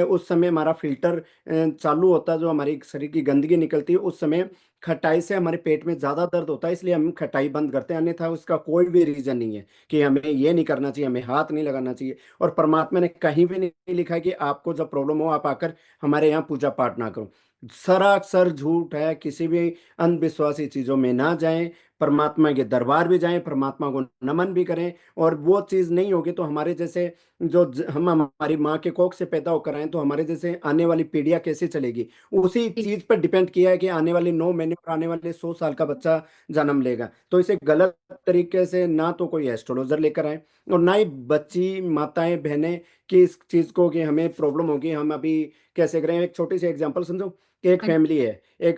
Speaker 2: उस समय हमारा फिल्टर चालू होता है, जो हमारी शरीर की गंदगी निकलती है उस समय खटाई से हमारे पेट में ज्यादा दर्द होता है, इसलिए हम खटाई बंद करते हैं। अन्यथा उसका कोई भी रीजन नहीं है कि हमें ये नहीं करना चाहिए, हमें हाथ नहीं लगाना चाहिए। और परमात्मा ने कहीं भी नहीं लिखा है कि आपको जब प्रॉब्लम हो आप आकर हमारे यहाँ पूजा पाठ ना करो। सरासर झूठ है। किसी भी अंधविश्वासी चीजों में ना जाएं, परमात्मा के दरबार भी जाएं, परमात्मा को नमन भी करें। और वो चीज नहीं होगी तो हमारे जैसे हम हमारी माँ के कोख से पैदा होकर आए तो हमारे जैसे आने वाली पीढ़ियां कैसे चलेगी, उसी
Speaker 1: जी
Speaker 2: चीज पर डिपेंड किया है कि आने वाले 9 महीने और आने वाले 100 साल का बच्चा जन्म लेगा। तो इसे गलत तरीके से ना तो कोई एस्ट्रोलॉजर लेकर आए और ना ही बच्ची माताएं बहनें कि इस चीज को कि हमें प्रॉब्लम होगी हम अभी कैसे करें। एक छोटी सी एग्जांपल समझो कि एक
Speaker 1: हाँ
Speaker 2: फैमिली है, एक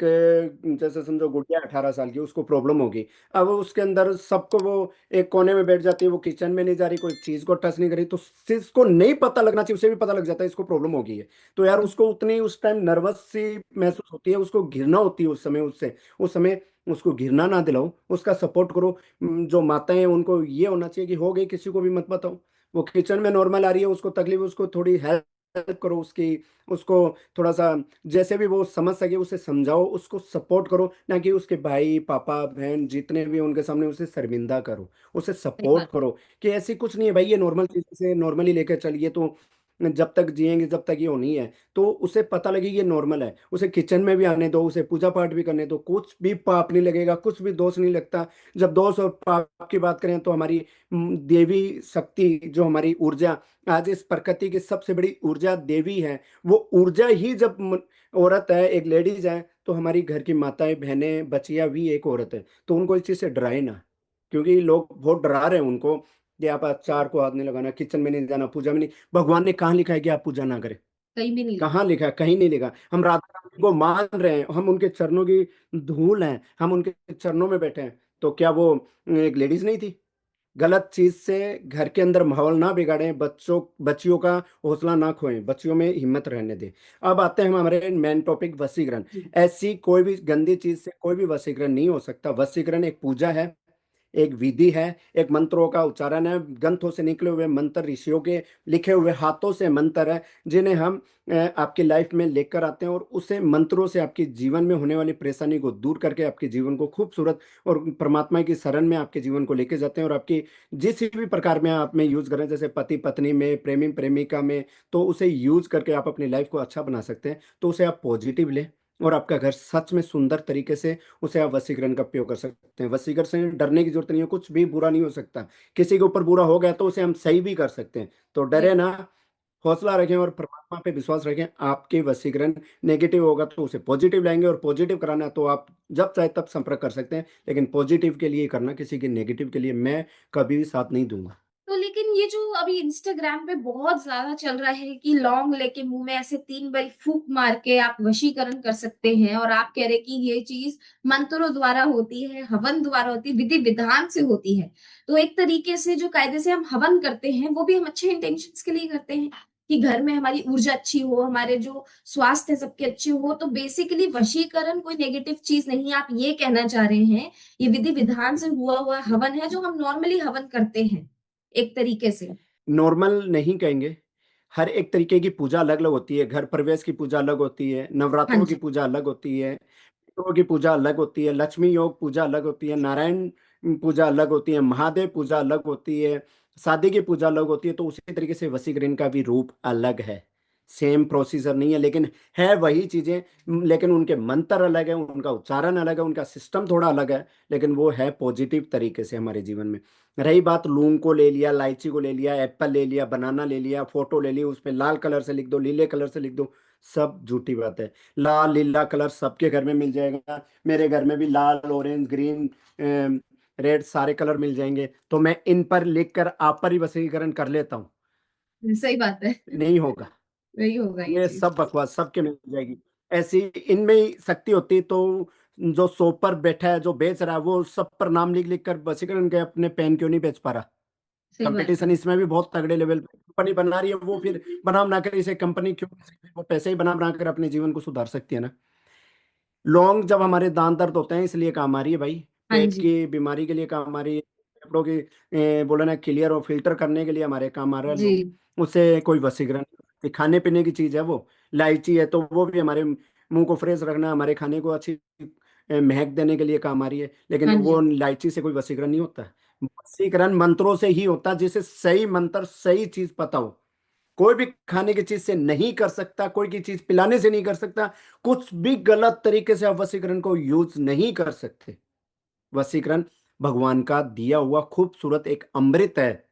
Speaker 2: जैसे समझो गुड़िया 18 साल की, उसको प्रॉब्लम होगी। अब उसके अंदर सबको वो एक कोने में बैठ जाती है, वो किचन में नहीं जा रही, कोई चीज को टच नहीं करी, तो जिसको नहीं पता लगना चाहिए उसे भी पता लग जाता है इसको प्रॉब्लम हो गई है। तो यार उसको उतनी उस टाइम नर्वस सी महसूस होती है, उसको घिरना होती है उस समय उससे। उस समय उसको घिरना ना दिलाओ, उसका सपोर्ट करो। जो माताएं हैं उनको ये होना चाहिए कि हो गई, किसी को भी मत बताओ। वो किचन में नॉर्मल आ रही है, उसको तकलीफ, उसको थोड़ी हेल्प करो उसकी, उसको थोड़ा सा जैसे भी वो समझ सके उसे समझाओ, उसको सपोर्ट करो। ना कि उसके भाई पापा बहन जितने भी उनके सामने उसे शर्मिंदा करो, उसे
Speaker 1: सही
Speaker 2: सपोर्ट
Speaker 1: बात
Speaker 2: करो कि ऐसी कुछ नहीं है भाई, ये नॉर्मल चीज से नॉर्मली लेकर चलिए तो जब तक जिएंगे जब तक ये होनी है। तो उसे पता लगे ये नॉर्मल है, उसे किचन में भी आने दो, उसे पूजा पाठ भी करने दो, कुछ भी पाप नहीं लगेगा, कुछ भी दोष नहीं लगता। जब दोष और पाप की बात करें तो हमारी देवी शक्ति, जो हमारी ऊर्जा, आज इस प्रकृति की सबसे बड़ी ऊर्जा देवी है। वो ऊर्जा ही जब औरत है, एक लेडीज है, तो हमारी घर की माताएं बहनें बच्चियां भी एक औरत है। तो उनको इस चीज से डराए ना, क्योंकि लोग बहुत डरा रहे हैं उनको कि आप अचार को हाथ नहीं लगाना, किचन में नहीं जाना, पूजा में नहीं। भगवान ने कहाँ लिखा है कि आप पूजा ना करें?
Speaker 1: कहीं भी नहीं
Speaker 2: कहाँ लिखा है? कहीं नहीं लिखा। हम राधा रानी को मान रहे हैं, हम उनके चरणों की धूल हैं, हम उनके चरणों में बैठे हैं। तो क्या वो एक लेडीज नहीं थी? गलत चीज से घर के अंदर माहौल ना बिगाड़ें, बच्चों बच्चियों का हौसला ना खोएं, बच्चियों में हिम्मत रहने दें। अब आते हैं हम हमारे मेन टॉपिक, वशीकरण।
Speaker 1: जी
Speaker 2: ऐसी कोई भी गंदी चीज से कोई भी वशीकरण नहीं हो सकता। वशीकरण एक पूजा है, एक विधि है, एक मंत्रों का उच्चारण है, ग्रंथों से निकले हुए मंत्र, ऋषियों के लिखे हुए हाथों से मंत्र है, जिन्हें हम आपकी लाइफ में लेकर आते हैं और उसे मंत्रों से आपके जीवन में होने वाली परेशानी को दूर करके आपके जीवन को खूबसूरत और परमात्मा की शरण में आपके जीवन को लेके जाते हैं। और आपकी जिस भी प्रकार में आप में यूज करें, जैसे पति पत्नी में, प्रेमी प्रेमिका में, तो उसे यूज करके आप अपनी लाइफ को अच्छा बना सकते हैं। तो उसे आप पॉजिटिव लें और आपका घर सच में सुंदर तरीके से, उसे आप वशीकरण का उपयोग कर सकते हैं। वशीकरण से डरने की जरूरत नहीं है, कुछ भी बुरा नहीं हो सकता। किसी के ऊपर बुरा हो गया तो उसे हम सही भी कर सकते हैं। तो
Speaker 1: सही
Speaker 2: डरे ना, हौसला रखें और परमात्मा पे विश्वास रखें। आपके वशीकरण नेगेटिव होगा तो उसे पॉजिटिव लाएंगे, और पॉजिटिव कराना है तो आप जब चाहे तब संपर्क कर सकते हैं, लेकिन पॉजिटिव के लिए करना, किसी के नेगेटिव के लिए मैं कभी भी साथ नहीं दूंगा।
Speaker 1: तो लेकिन ये जो अभी इंस्टाग्राम पे बहुत ज्यादा चल रहा है कि लौंग लेके मुंह में ऐसे 3 बारी फूंक मार के आप वशीकरण कर सकते हैं, और आप कह रहे कि ये चीज मंत्रों द्वारा होती है, हवन द्वारा होती है, विधि विधान से होती है। तो एक तरीके से जो कायदे से हम हवन करते हैं वो भी हम अच्छे इंटेंशंस के लिए करते हैं। कि घर में हमारी ऊर्जा अच्छी हो, हमारे जो स्वास्थ्य है सबके अच्छे हो। तो बेसिकली वशीकरण कोई नेगेटिव चीज नहीं है, आप ये कहना चाह रहे हैं। ये विधि विधान से हुआ हुआ हवन है जो हम नॉर्मली हवन करते हैं एक तरीके से।
Speaker 2: नॉर्मल नहीं कहेंगे, हर एक तरीके की पूजा अलग अलग होती है। घर प्रवेश की पूजा अलग होती है,
Speaker 1: हाँ
Speaker 2: नवरात्रों की
Speaker 1: जी।
Speaker 2: पूजा अलग होती है, पितरों की पूजा अलग होती है, लक्ष्मी योग पूजा अलग होती है, नारायण पूजा अलग होती है, महादेव पूजा अलग होती है, शादी की पूजा अलग होती है। तो उसी तरीके से वशीकरण का भी रूप अलग है। सेम प्रोसीजर नहीं है, लेकिन है वही चीजें। लेकिन उनके मंत्र अलग है, उनका उच्चारण अलग है, उनका सिस्टम थोड़ा अलग है, लेकिन वो है पॉजिटिव तरीके से हमारे जीवन में। रही बात, लूंग को ले लिया, इलायची को ले लिया, एप्पल ले लिया, बनाना ले लिया, फोटो ले ली, उस पे लाल कलर से लिख दो, नीले कलर से लिख दो, सब झूठी बात है। लाल नीला कलर सबके घर में मिल जाएगा, मेरे घर में भी लाल, ऑरेंज, ग्रीन, रेड सारे कलर मिल जाएंगे। तो मैं इन पर लिखकर आप पर ही वशीकरण कर लेता हूँ?
Speaker 1: सही बात है।
Speaker 2: नहीं होगा।
Speaker 1: वही होगा ये
Speaker 2: ये
Speaker 1: चीज।
Speaker 2: सब बकवास, सबके मिल जाएगी। ऐसी इनमें ही शक्ति होती है, तो जो शॉप पर बैठा है, जो बेच रहा है, वो सब पर नाम लिख लिख कर वशीकरण के अपने पेन क्यों नहीं बेच पा रहा?
Speaker 1: सही बात है।
Speaker 2: कंपटीशन इसमें भी बहुत तगड़े लेवल पे कंपनी बना रही है, वो फिर बना बना कर इसे कंपनी क्यों कर सकती है? वो पैसे ही बना बना कर अपने जीवन को सुधार सकती है ना। लौंग जब हमारे दांत दर्द होते हैं इसलिए काम आ रही है भाई,
Speaker 1: हाँ
Speaker 2: पेट
Speaker 1: जी।
Speaker 2: की बीमारी के लिए काम आ रही है, फेफड़ों की बोले ना क्लियर और फिल्टर करने के लिए हमारे काम आ रहा है
Speaker 1: जी।
Speaker 2: लौंग। उससे कोई वशीकरण नहीं। खाने पीने की चीज है वो। इलायची है तो वो भी हमारे मुंह को फ्रेश रखना, हमारे खाने को अच्छी महक देने के लिए काम आ रही है, लेकिन
Speaker 1: हाँ
Speaker 2: वो
Speaker 1: जी।
Speaker 2: इलायची से कोई वशीकरण नहीं होता है। वशीकरण मंत्रों से ही होता है, जिसे सही मंत्र सही चीज पता हो। कोई भी खाने की चीज से नहीं कर सकता, कोई की चीज पिलाने से नहीं कर सकता, कुछ भी गलत तरीके से आप वशीकरण को यूज नहीं कर सकते। वशीकरण भगवान का दिया हुआ खूबसूरत एक अमृत है।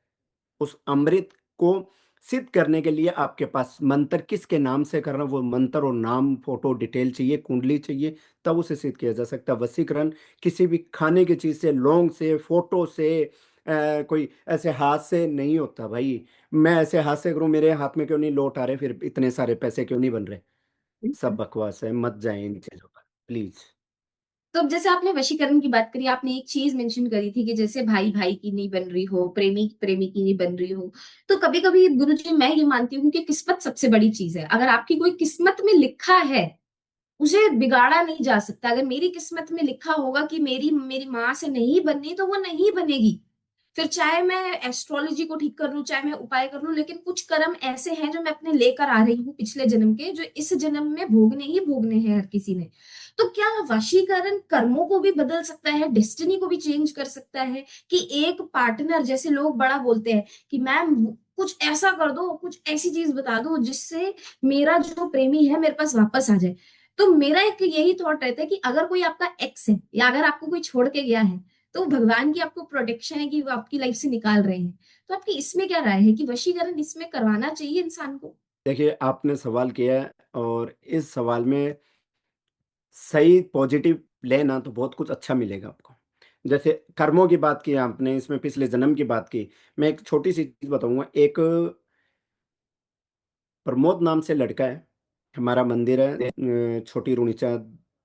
Speaker 2: उस अमृत को सिद्ध करने के लिए आपके पास मंत्र किसके नाम से करना, वो मंत्र और नाम, फोटो डिटेल चाहिए, कुंडली चाहिए, तब उसे सिद्ध किया जा सकता है। वशीकरण किसी भी खाने की चीज से, लौंग से, फोटो से, कोई ऐसे हाथ से नहीं होता भाई। मैं ऐसे हाथ से करूं, मेरे हाथ में क्यों नहीं लौट आ रहे, फिर इतने सारे पैसे क्यों नहीं बन रहे? सब बकवास है, मत जाए इन चीजों पर प्लीज।
Speaker 1: तो अब जैसे आपने वशीकरण की बात करी, आपने एक चीज मेंशन करी थी कि जैसे भाई भाई की नहीं बन रही हो, प्रेमी प्रेमी की नहीं बन रही हो। तो कभी कभी गुरुजी मैं ये मानती हूँ कि किस्मत सबसे बड़ी चीज है। अगर आपकी कोई किस्मत में लिखा है, उसे बिगाड़ा नहीं जा सकता। अगर मेरी किस्मत में लिखा होगा कि मेरी मेरी माँ से नहीं बननी, तो वो नहीं बनेगी। फिर चाहे मैं एस्ट्रोलॉजी को ठीक कर लूं, चाहे मैं उपाय कर लूं, लेकिन कुछ कर्म ऐसे हैं जो मैं अपने लेकर आ रही हूँ पिछले जन्म के, जो इस जन्म में भोगने ही भोगने हैं हर किसी ने। तो क्या वशीकरण कर्मों को भी बदल सकता है, डेस्टिनी को भी चेंज कर सकता है? कि एक पार्टनर, जैसे लोग बड़ा बोलते हैं कि मैम कुछ ऐसा कर दो, कुछ ऐसी चीज बता दो जिससे मेरा जो प्रेमी है मेरे पास वापस आ जाए। तो मेरा एक यही थॉट रहता है कि अगर कोई आपका एक्स है या अगर आपको कोई छोड़ के गया है, तो भगवान की आपको प्रोटेक्शन है कि वो आपकी लाइफ से निकाल रहे हैं। तो आपकी इसमें क्या राय है कि वशीकरण इसमें करवाना चाहिए इंसान को?
Speaker 2: देखिए, आपने सवाल किया है, और इस सवाल में सही पॉजिटिव लेना तो बहुत कुछ अच्छा मिलेगा आपको। जैसे कर्मों की बात की आपने, इसमें पिछले जन्म की बात की। मैं एक छोटी सी चीज बताऊंगा। एक प्रमोद नाम से लड़का है, हमारा मंदिर है छोटी रुणीचा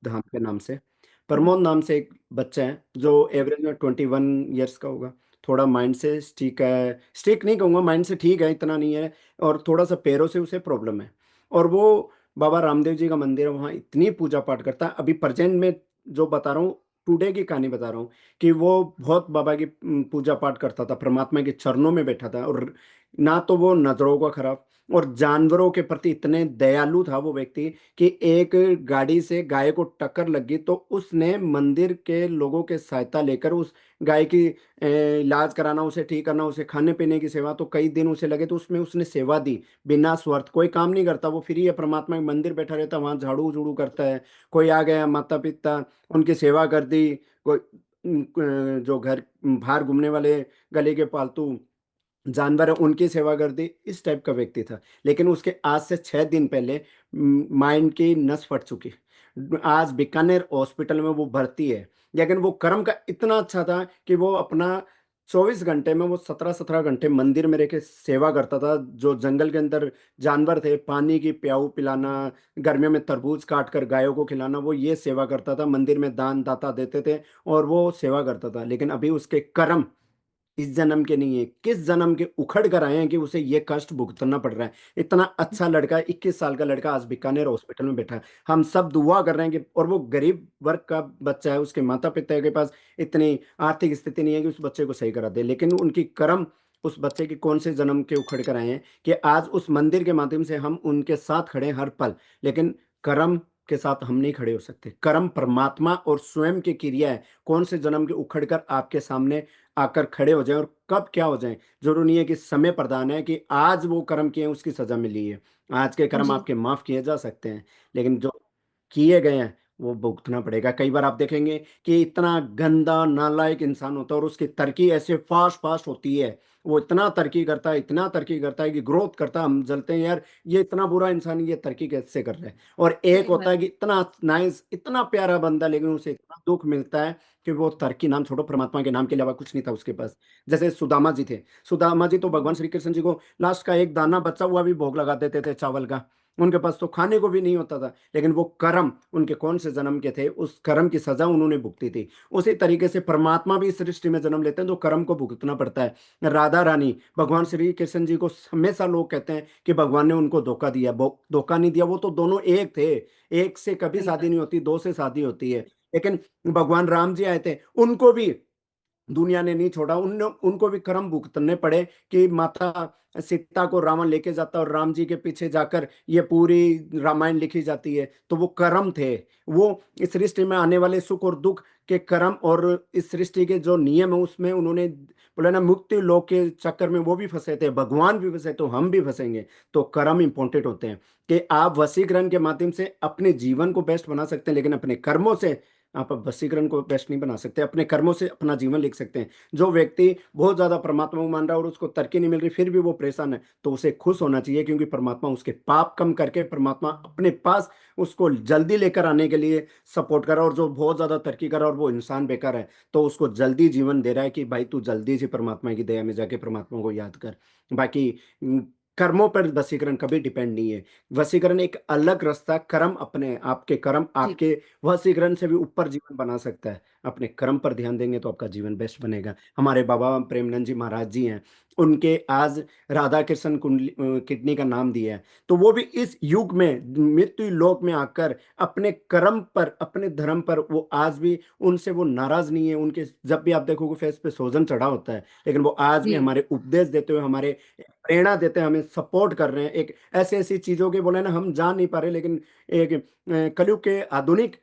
Speaker 2: धाम के नाम से। प्रमोद नाम से एक बच्चा है जो एवरेज में 21 ईयर्स का होगा। थोड़ा माइंड से ठीक है, स्टिक नहीं कहूँगा, माइंड से ठीक है, इतना नहीं है। और थोड़ा सा पैरों से उसे प्रॉब्लम है। और वो बाबा रामदेव जी का मंदिर है, वहाँ इतनी पूजा पाठ करता है। अभी प्रेजेंट में जो बता रहा हूँ, टुडे की कहानी बता रहा हूँ, कि वो बहुत बाबा की पूजा पाठ करता था, परमात्मा के चरणों में बैठा था। और ना तो वो नजरों का खराब, और जानवरों के प्रति इतने दयालु था वो व्यक्ति, कि एक गाड़ी से गाय को टक्कर लगी तो उसने मंदिर के लोगों के सहायता लेकर उस गाय की इलाज कराना, उसे ठीक करना, उसे खाने पीने की सेवा, तो कई दिन उसे लगे, तो उसमें उसने सेवा दी बिना स्वार्थ। कोई काम नहीं करता, वो फ्री है, परमात्मा के मंदिर बैठा रहता, वहां झाड़ू झूड़ू करता है। कोई आ गया, माता पिता, उनकी सेवा कर दी। कोई जो घर बाहर घूमने वाले गले के पालतू जानवर है, उनकी सेवा कर दी, इस टाइप का व्यक्ति था। लेकिन उसके आज से 6 दिन पहले माइंड की नस फट चुकी। आज बीकानेर हॉस्पिटल में वो भर्ती है। लेकिन वो कर्म का इतना अच्छा था कि वो अपना 24 घंटे में वो 17-17 घंटे मंदिर में रह के सेवा करता था। जो जंगल के अंदर जानवर थे, पानी की प्याऊ पिलाना, गर्मियों में तरबूज काट कर गायों को खिलाना, वो ये सेवा करता था। मंदिर में दान दाता देते थे और वो सेवा करता था। लेकिन अभी उसके कर्म इस जन्म के नहीं है, किस जन्म के उखड़ कर आए हैं कि उसे ये कष्ट भुगतना पड़ रहा है। इतना अच्छा लड़का, 21 साल का लड़का आज बीकानेर हॉस्पिटल में बैठा है। हम सब दुआ कर रहे हैं कि, और वो गरीब वर्ग का बच्चा है, उसके माता पिता के पास इतनी आर्थिक स्थिति नहीं है कि उस बच्चे को सही करा दे, लेकिन उनकी कर्म उस बच्चे के कौन से जन्म के उखड़ कर आए हैं कि आज उस मंदिर के माध्यम से हम उनके साथ खड़े हैं हर पल। लेकिन कर्म के साथ हम नहीं खड़े हो सकते। कर्म परमात्मा और स्वयं की क्रिया है, कौन से जन्म के उखड़ कर आपके सामने आकर खड़े हो जाएं और कब क्या हो जाएं। जरूरी नहीं है कि समय प्रदान है कि आज वो कर्म किए हैं उसकी सजा मिली है। आज के कर्म
Speaker 1: जी
Speaker 2: आपके माफ किए जा सकते हैं, लेकिन जो किए गए हैं वो भुगतना पड़ेगा। कई बार आप देखेंगे कि इतना गंदा नालायक इंसान होता है और उसकी तरक्की ऐसे फास्ट फास्ट होती है, वो इतना तरक्की करता है, इतना तरक्की करता है कि ग्रोथ करता है, हम जलते हैं यार ये इतना बुरा इंसान ये तरक्की कैसे कर रहा है। और एक
Speaker 1: सही
Speaker 2: होता
Speaker 1: बात।
Speaker 2: है कि इतना नाइस, इतना प्यारा बंदा, लेकिन उसे इतना दुख मिलता है कि वो तरक्की, नाम छोड़ो, परमात्मा के नाम के अलावा कुछ नहीं था उसके पास। जैसे सुदामा जी थे, सुदामा जी तो भगवान श्री कृष्ण जी को लास्ट का एक दाना बचा हुआ भी भोग लगा देते थे चावल का। उनके पास तो खाने को भी नहीं होता था, लेकिन वो कर्म उनके कौन से जन्म के थे, उस कर्म की सजा उन्होंने भुगती थी। उसी तरीके से परमात्मा भी इस सृष्टि में जन्म लेते हैं तो कर्म को भुगतना पड़ता है। राधा रानी, भगवान श्री कृष्ण जी को हमेशा लोग कहते हैं कि भगवान ने उनको धोखा दिया, वो धोखा नहीं दिया, वो तो दोनों एक थे। एक से कभी
Speaker 1: सही
Speaker 2: शादी
Speaker 1: बात।
Speaker 2: नहीं होती, दो से शादी होती है। लेकिन भगवान राम जी आए थे, उनको भी दुनिया ने नहीं छोड़ा, उनको भी कर्म भुगतने पड़े कि माता सीता को रावण लेके जाता और राम जी के पीछे जाकर ये पूरी रामायण लिखी जाती है। तो वो कर्म थे, वो इस सृष्टि में आने वाले सुख और दुख के कर्म, और इस सृष्टि के जो नियम है उसमें उन्होंने बोला ना, मुक्ति लोक के चक्कर में वो भी फंसे थे, भगवान भी फंसे, तो हम भी फंसेंगे। तो कर्म इंपॉर्टेंट होते हैं कि आप वशीकरण के माध्यम से अपने जीवन को बेस्ट बना सकते हैं, लेकिन अपने कर्मों से आप वशीकरण को बेस्ट नहीं बना सकते। अपने कर्मों से अपना जीवन लिख सकते हैं। जो व्यक्ति बहुत ज्यादा परमात्मा को मान रहा है और उसको तरक्की नहीं मिल रही फिर भी वो परेशान है, तो उसे खुश होना चाहिए, क्योंकि परमात्मा उसके पाप कम करके परमात्मा अपने पास उसको जल्दी लेकर आने के लिए सपोर्ट कर रहा है। और जो बहुत ज्यादा तरक्की कर रहा है और वो इंसान बेकार है, तो उसको जल्दी जीवन दे रहा है कि भाई तू जल्दी से परमात्मा की दया में जाके परमात्मा को याद कर। बाकी कर्मों पर वशीकरण कभी डिपेंड नहीं है। वशीकरण एक अलग रास्ता, कर्म अपने आपके कर्म
Speaker 1: जी
Speaker 2: आपके वशीकरण से भी ऊपर जीवन बना सकता है। अपने कर्म पर ध्यान देंगे तो आपका जीवन बेस्ट बनेगा। हमारे बाबा प्रेमनंद जी महाराज जी हैं, उनके आज राधा कृष्ण कुंडली किडनी का नाम दिया है। तो वो भी इस युग में मृत्यु लोक में आकर अपने कर्म पर, अपने धर्म पर, वो आज भी उनसे वो नाराज नहीं है। उनके जब भी आप देखोगे फेस पे सोजन चढ़ा होता है, लेकिन वो आज भी
Speaker 1: जी।
Speaker 2: हमारे उपदेश देते हुए, हमारे प्रेरणा देते हैं, हमें सपोर्ट कर रहे हैं। एक ऐसी ऐसी चीजों के बोले ना, हम जान नहीं पा रहे, लेकिन एक कलयुग के आधुनिक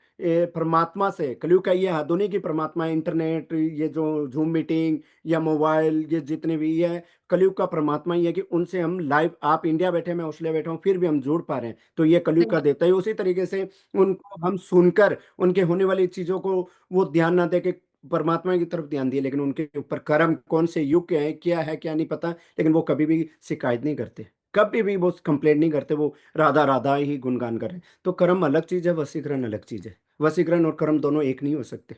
Speaker 2: परमात्मा से, कलयुग का ये आधुनिक ही परमात्मा है, इंटरनेट, ये जो जूम मीटिंग या मोबाइल, ये जितने भी है, कलयुग का परमात्मा ही है कि उनसे हम लाइव, आप इंडिया बैठे, मैं ऑस्ट्रेलिया बैठा हूँ, फिर भी हम जुड़ पा रहे हैं, तो ये कलयुग
Speaker 1: सही
Speaker 2: का
Speaker 1: बात।
Speaker 2: देता है। उसी तरीके से उनको हम सुनकर उनके होने वाली चीजों को वो ध्यान ना दे के परमात्मा की तरफ ध्यान दिए, लेकिन उनके ऊपर कर्म कौन से युग के हैं, क्या है क्या नहीं पता, लेकिन वो कभी भी शिकायत नहीं करते, कभी भी वो कंप्लेंट नहीं करते, वो राधा राधा ही गुणगान कर रहे हैं। तो कर्म अलग चीज है, वशीकरण अलग चीज है। वशीकरण और कर्म दोनों एक नहीं हो सकते।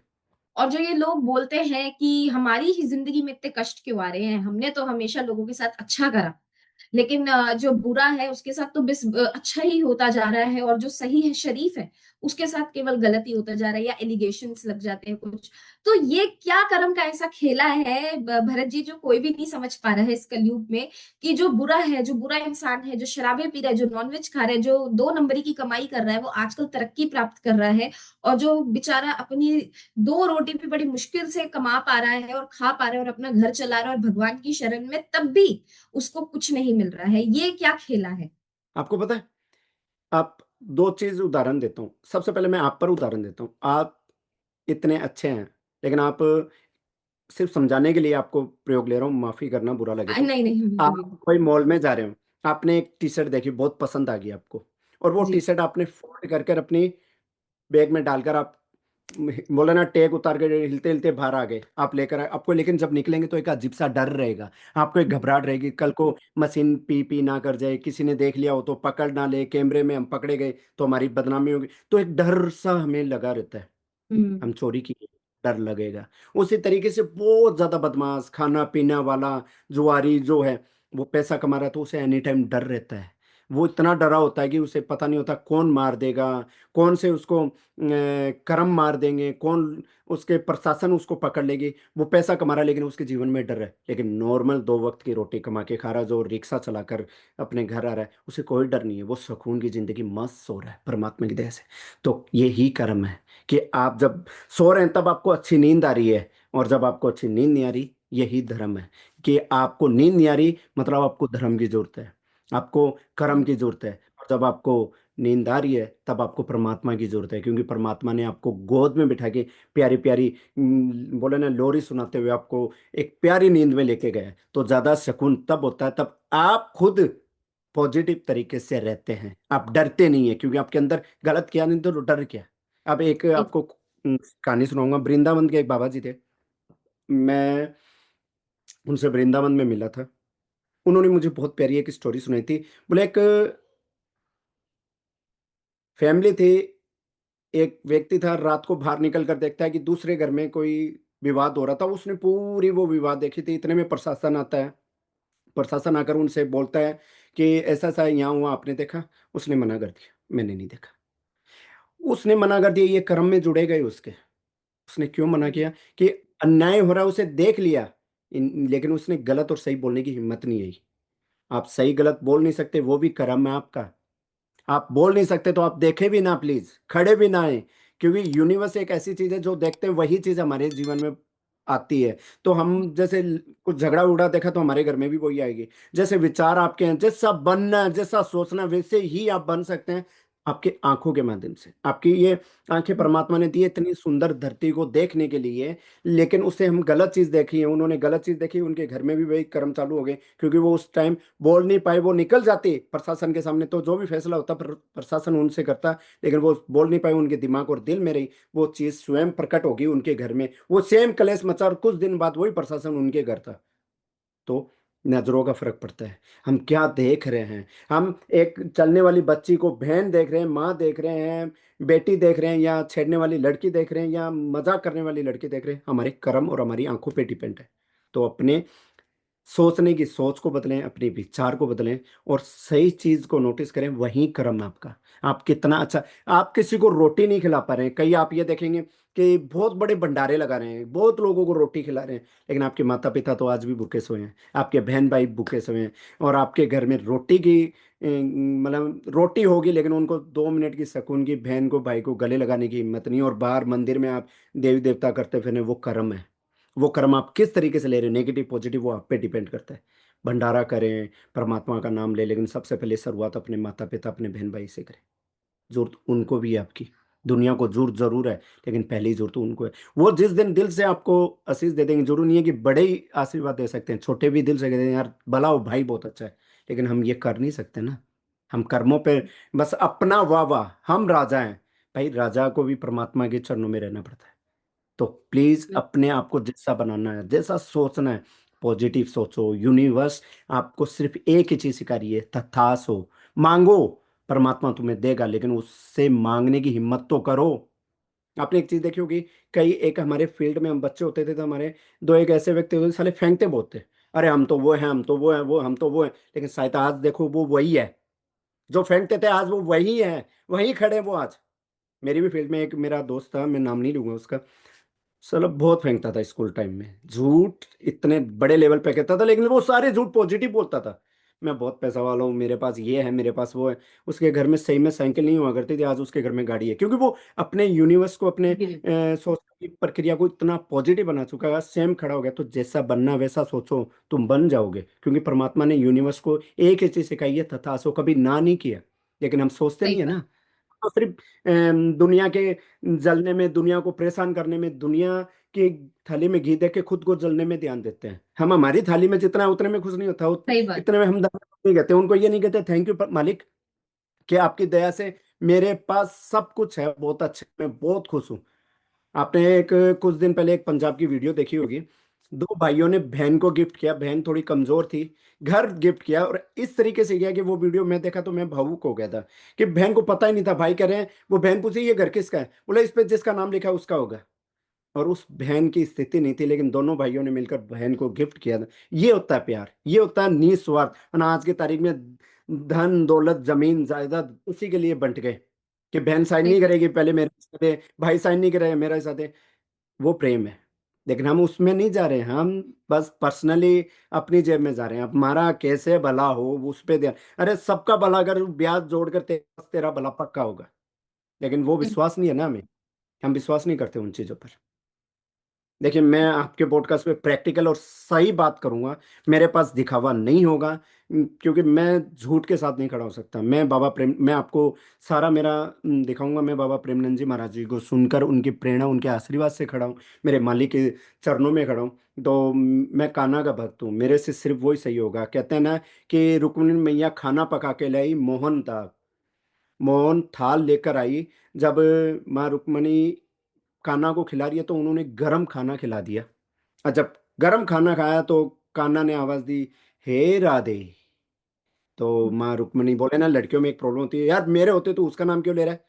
Speaker 1: और जो ये लोग बोलते हैं कि हमारी ही जिंदगी में इतने कष्ट क्यों आ रहे हैं, हमने तो हमेशा लोगों के साथ अच्छा करा, लेकिन जो बुरा है उसके साथ तो बस अच्छा ही होता जा रहा है, और जो सही है, शरीफ है, उसके साथ केवल गलती होता जा रहा है, या एलिगेशंस लग जाते हैं कुछ। तो ये क्या कर्म का ऐसा खेला है भरत जी, जो कोई भी नहीं समझ पा रहा है इस कलयुग में, कि जो बुरा है, जो बुरा इंसान है, जो शराबे पी रहा है, जो नॉनवेज खा रहा है, जो 2 नंबरी की कमाई कर रहा है, वो आजकल तरक्की प्राप्त कर रहा है, और जो बेचारा अपनी 2 रोटी भी बड़ी मुश्किल से कमा पा रहा है और खा पा रहा है और अपना घर चला रहा है और भगवान की शरण में, तब भी उसको कुछ नहीं मिल रहा है, ये क्या खेला है।
Speaker 2: आपको पता है, आप दो चीज उदाहरण देता हूँ। सबसे पहले मैं आप पर उदाहरण देता हूँ। आप इतने अच्छे हैं, लेकिन आप, सिर्फ समझाने के लिए आपको प्रयोग ले रहा हूँ, माफी करना बुरा लगे तो।
Speaker 1: नहीं नहीं, बिल्कुल भी
Speaker 2: आप कोई मॉल में जा रहे हो, आपने एक टी शर्ट देखी, बहुत पसंद आ गई आपको, और वो
Speaker 1: नहीं।
Speaker 2: T
Speaker 1: G.
Speaker 2: शर्ट आपने फोल्ड कर कर अपनी बैग में डालकर आप, बोला ना, टैग उतार के हिलते हिलते बाहर आ गए, आप लेकर आए आपको, लेकिन जब निकलेंगे तो एक अजीब सा डर रहेगा। आपको एक घबराहट रहेगी, कल को मशीन पी पी ना कर जाए, किसी ने देख लिया हो तो पकड़ ना ले, कैमरे में हम पकड़े गए तो हमारी बदनामी होगी, तो एक डर सा हमें लगा रहता है।
Speaker 1: हम्म।
Speaker 2: हम चोरी की, डर लगेगा। उसी तरीके से बहुत ज्यादा बदमाश, खाना पीना वाला जुआरी जो है, वो पैसा कमा रहा है तो उसे एनी टाइम डर रहता है। वो इतना डरा होता है कि उसे पता नहीं होता कौन मार देगा, कौन से उसको कर्म मार देंगे, कौन उसके प्रशासन उसको पकड़ लेगी। वो पैसा कमा रहा है लेकिन उसके जीवन में डर है। लेकिन नॉर्मल 2 वक्त की रोटी कमा के खा रहा, जो रिक्शा चलाकर अपने घर आ रहा है, उसे कोई डर नहीं है। वो सुकून की जिंदगी मस्त सो रहा है परमात्मा की दया से। तो ये ही कर्म है कि आप जब सो रहे हैं तब आपको अच्छी नींद आ रही है, और जब आपको अच्छी नींद नहीं आ रही, यही धर्म है। कि आपको नींद नहीं आ रही मतलब आपको धर्म की जरूरत है, आपको कर्म की जरूरत है। और जब आपको नींद आ रही है तब आपको परमात्मा की जरूरत है, क्योंकि परमात्मा ने आपको गोद में बिठा के प्यारी प्यारी बोले ना, लोरी सुनाते हुए आपको एक प्यारी नींद में लेके गए। तो ज्यादा सुकून तब होता है, तब आप खुद पॉजिटिव तरीके से रहते हैं, आप डरते नहीं है, क्योंकि आपके अंदर गलत किया नहीं तो डर क्या। अब एक आपको कहानी सुनाऊंगा। वृंदावन के एक बाबा जी थे, मैं उनसे वृंदावन में मिला था। उन्होंने मुझे बहुत प्यारी एक स्टोरी सुनाई थी। बोले एक फैमिली थी, एक व्यक्ति था, रात को बाहर निकल कर देखता है कि दूसरे घर में कोई विवाद हो रहा था। उसने पूरी वो विवाद देखी थी। इतने में प्रशासन आता है। प्रशासन आकर उनसे बोलता है कि ऐसा ऐसा यहाँ हुआ, आपने देखा? उसने मना कर दिया, मैंने नहीं देखा। उसने मना कर दिया, ये कर्म में जुड़े गए उसके। उसने क्यों मना किया? कि अन्याय हो रहा है उसे देख लिया, लेकिन उसने गलत और सही बोलने की हिम्मत नहीं आई। आप सही गलत बोल नहीं सकते, वो भी कर्म है आपका। आप बोल नहीं सकते तो आप देखे भी ना, प्लीज खड़े भी ना आए। क्योंकि यूनिवर्स एक ऐसी चीज है, जो देखते हैं वही चीज हमारे जीवन में आती है। तो हम जैसे कुछ झगड़ा उगड़ा देखा तो हमारे घर में भी वही आएगी। जैसे विचार आपके हैं, जैसा बनना, जैसा सोचना, वैसे ही आप बन सकते हैं। आपकी आंखों के माध्यम से, आपकी ये आंखें परमात्मा ने दी है इतनी सुंदर धरती को देखने के लिए। लेकिन उसे हम गलत चीज देखी है, उन्होंने गलत चीज देखी, उनके घर में भी वही कर्म चालू हो गए। क्योंकि वो उस टाइम बोल नहीं पाए, वो निकल जाते प्रशासन के सामने तो जो भी फैसला होता प्रशासन उनसे करता। लेकिन वो बोल नहीं पाए, उनके दिमाग और दिल में रही वो चीज, स्वयं प्रकट होगी उनके घर में। वो सेम कलेश मचा और कुछ दिन बाद वही प्रशासन उनके घर था। तो नजरों का फर्क पड़ता है, हम क्या देख रहे हैं। हम एक चलने वाली बच्ची को बहन देख रहे हैं, माँ देख रहे हैं, बेटी देख रहे हैं, या छेड़ने वाली लड़की देख रहे हैं, या मजाक करने वाली लड़की देख रहे हैं। हमारे कर्म और हमारी आंखों पे डिपेंड है। तो अपने सोचने की सोच को बदलें, अपने विचार को बदलें, और सही चीज को नोटिस करें, वही कर्म है आपका। आप कितना अच्छा, आप किसी को रोटी नहीं खिला पा रहे हैं, कई आप ये देखेंगे कि बहुत बड़े भंडारे लगा रहे हैं, बहुत लोगों को रोटी खिला रहे हैं, लेकिन आपके माता पिता तो आज भी भूखे सोए हैं, आपके बहन भाई भूखे सोए हैं। और आपके घर में रोटी की मतलब रोटी होगी, लेकिन उनको 2 मिनट की सुकून की बहन को भाई को गले लगाने की हिम्मत नहीं। और बाहर मंदिर में आप देवी देवता करते फिर, वो कर्म है। वो कर्म आप किस तरीके से ले रहे हैं, नेगेटिव पॉजिटिव, वो आप पे डिपेंड करता है। भंडारा करें, परमात्मा का नाम ले, लेकिन सबसे पहले शुरुआत अपने माता पिता, अपने बहन भाई से करें। जरूरत उनको भी है आपकी। दुनिया को जरूरत जरूर है, लेकिन पहली जरूरत उनको है। वो जिस दिन दिल से आपको आशीष दे देंगे, जरूरी नहीं है कि बड़े ही आशीर्वाद दे सकते हैं, छोटे भी दिल से कहते हैं यार भला हो भाई, बहुत अच्छा है। लेकिन हम ये कर नहीं सकते ना। हम कर्मों पे बस अपना वाह वाह, हम राजा हैं। भाई राजा को भी परमात्मा के चरणों में रहना पड़ता है। तो प्लीज अपने आप को जैसा बनाना है, जैसा सोचना है, पॉजिटिव सोचो। यूनिवर्स आपको सिर्फ एक ही चीज सिखा रही है, तथास हो। मांगो, परमात्मा तुम्हें देगा, लेकिन उससे मांगने की हिम्मत तो करो। आपने एक चीज देखी होगी, कई एक हमारे फील्ड में हम बच्चे होते थे तो हमारे दो एक ऐसे व्यक्ति होते थे, साले फेंकते बहुत थे। अरे हम तो वो हैं, हम तो वो हैं, वो हम तो वो हैं। लेकिन शायद आज देखो वो वही है जो फेंकते थे, आज वो वही है, वही खड़े हैं वो आज। मेरी भी फील्ड में एक मेरा दोस्त था, मैं नाम नहीं लूंगा उसका। साला बहुत फेंकता था स्कूल टाइम में, झूठ इतने बड़े लेवल पे कहता था, लेकिन वो सारे झूठ पॉजिटिव बोलता था। मैं बहुत पैसा वाला हूँ, मेरे पास ये है, मेरे पास वो है। उसके घर में सही में साइकिल नहीं हुआ करती थी, आज उसके घर में गाड़ी है, क्योंकि वो अपने यूनिवर्स को, अपने सोचने की प्रक्रिया को इतना पॉजिटिव बना चुका है। सेम खड़ा हो गया। तो जैसा बनना वैसा सोचो, तुम बन जाओगे। क्योंकि परमात्मा ने यूनिवर्स को एक ही चीज सिखाई है, तथास्तु, कभी ना नहीं किया। लेकिन हम सोचते नहीं
Speaker 1: सही
Speaker 2: है
Speaker 1: बात।
Speaker 2: ना। तो सिर्फ दुनिया के जलने में, दुनिया को परेशान करने में, दुनिया की थाली में घी दे के खुद को जलने में ध्यान देते हैं। हम हमारी थाली में जितना है उतने में खुश नहीं होता,
Speaker 1: सही बात।
Speaker 2: इतने में हम धन्यवाद नहीं कहते उनको, ये नहीं कहते थैंक यू मालिक, कि आपकी दया से मेरे पास सब कुछ है, बहुत अच्छा, मैं बहुत खुश हूँ। आपने एक कुछ दिन पहले एक पंजाब की वीडियो देखी होगी। दो भाइयों ने बहन को गिफ्ट किया, बहन थोड़ी कमजोर थी, घर गिफ्ट किया, और इस तरीके से किया कि वो वीडियो मैं देखा तो मैं भावुक हो गया था। कि बहन को पता ही नहीं था, भाई कह रहे हैं, वो बहन पूछी ये घर किसका है, बोला इस पे जिसका नाम लिखा है उसका होगा। और उस बहन की स्थिति नहीं थी, लेकिन दोनों भाइयों ने मिलकर बहन को गिफ्ट किया था। ये होता है प्यार, ये होता है निस्वार्थ। और आज की तारीख में धन दौलत जमीन जायदाद उसी के लिए बंट गए कि बहन साइन
Speaker 1: सही
Speaker 2: नहीं
Speaker 1: बात।
Speaker 2: करेगी पहले मेरे साथ है, भाई साइन नहीं करेगा मेरे साथ है। वो प्रेम है। लेकिन हम उसमें नहीं जा रहे हैं, हम बस पर्सनली अपनी जेब में जा रहे हैं। अब हमारा कैसे भला हो उस पे ध्यान। अरे सबका भला अगर ब्याज जोड़कर तेरा भला पक्का होगा। लेकिन वो विश्वास नहीं है ना हमें। हम विश्वास नहीं करते उन चीजों पर। देखिए मैं आपके पॉडकास्ट पे प्रैक्टिकल और सही बात करूंगा। मेरे पास दिखावा नहीं होगा। क्योंकि मैं झूठ के साथ नहीं खड़ा हो सकता। मैं आपको सारा मेरा दिखाऊंगा। मैं बाबा प्रेमानंद जी महाराज जी को सुनकर उनकी प्रेरणा उनके आशीर्वाद से खड़ा हूँ। मेरे मालिक के चरणों में खड़ा हूँ। तो मैं कान्हा का भक्त हूँ। मेरे से सिर्फ वही सही होगा। कहते हैं ना कि रुक्मिणी मैया खाना पका के लाई, मोहन थाल लेकर आई। जब माँ रुक्मणी कान्हा को खिला रही है तो उन्होंने गरम खाना खिला दिया। और जब गरम खाना खाया तो कान्हा ने आवाज दी, हे राधे। तो माँ रुक्मणी बोले ना, लड़कियों में एक प्रॉब्लम होती है, यार मेरे होते तो उसका नाम क्यों ले रहा है।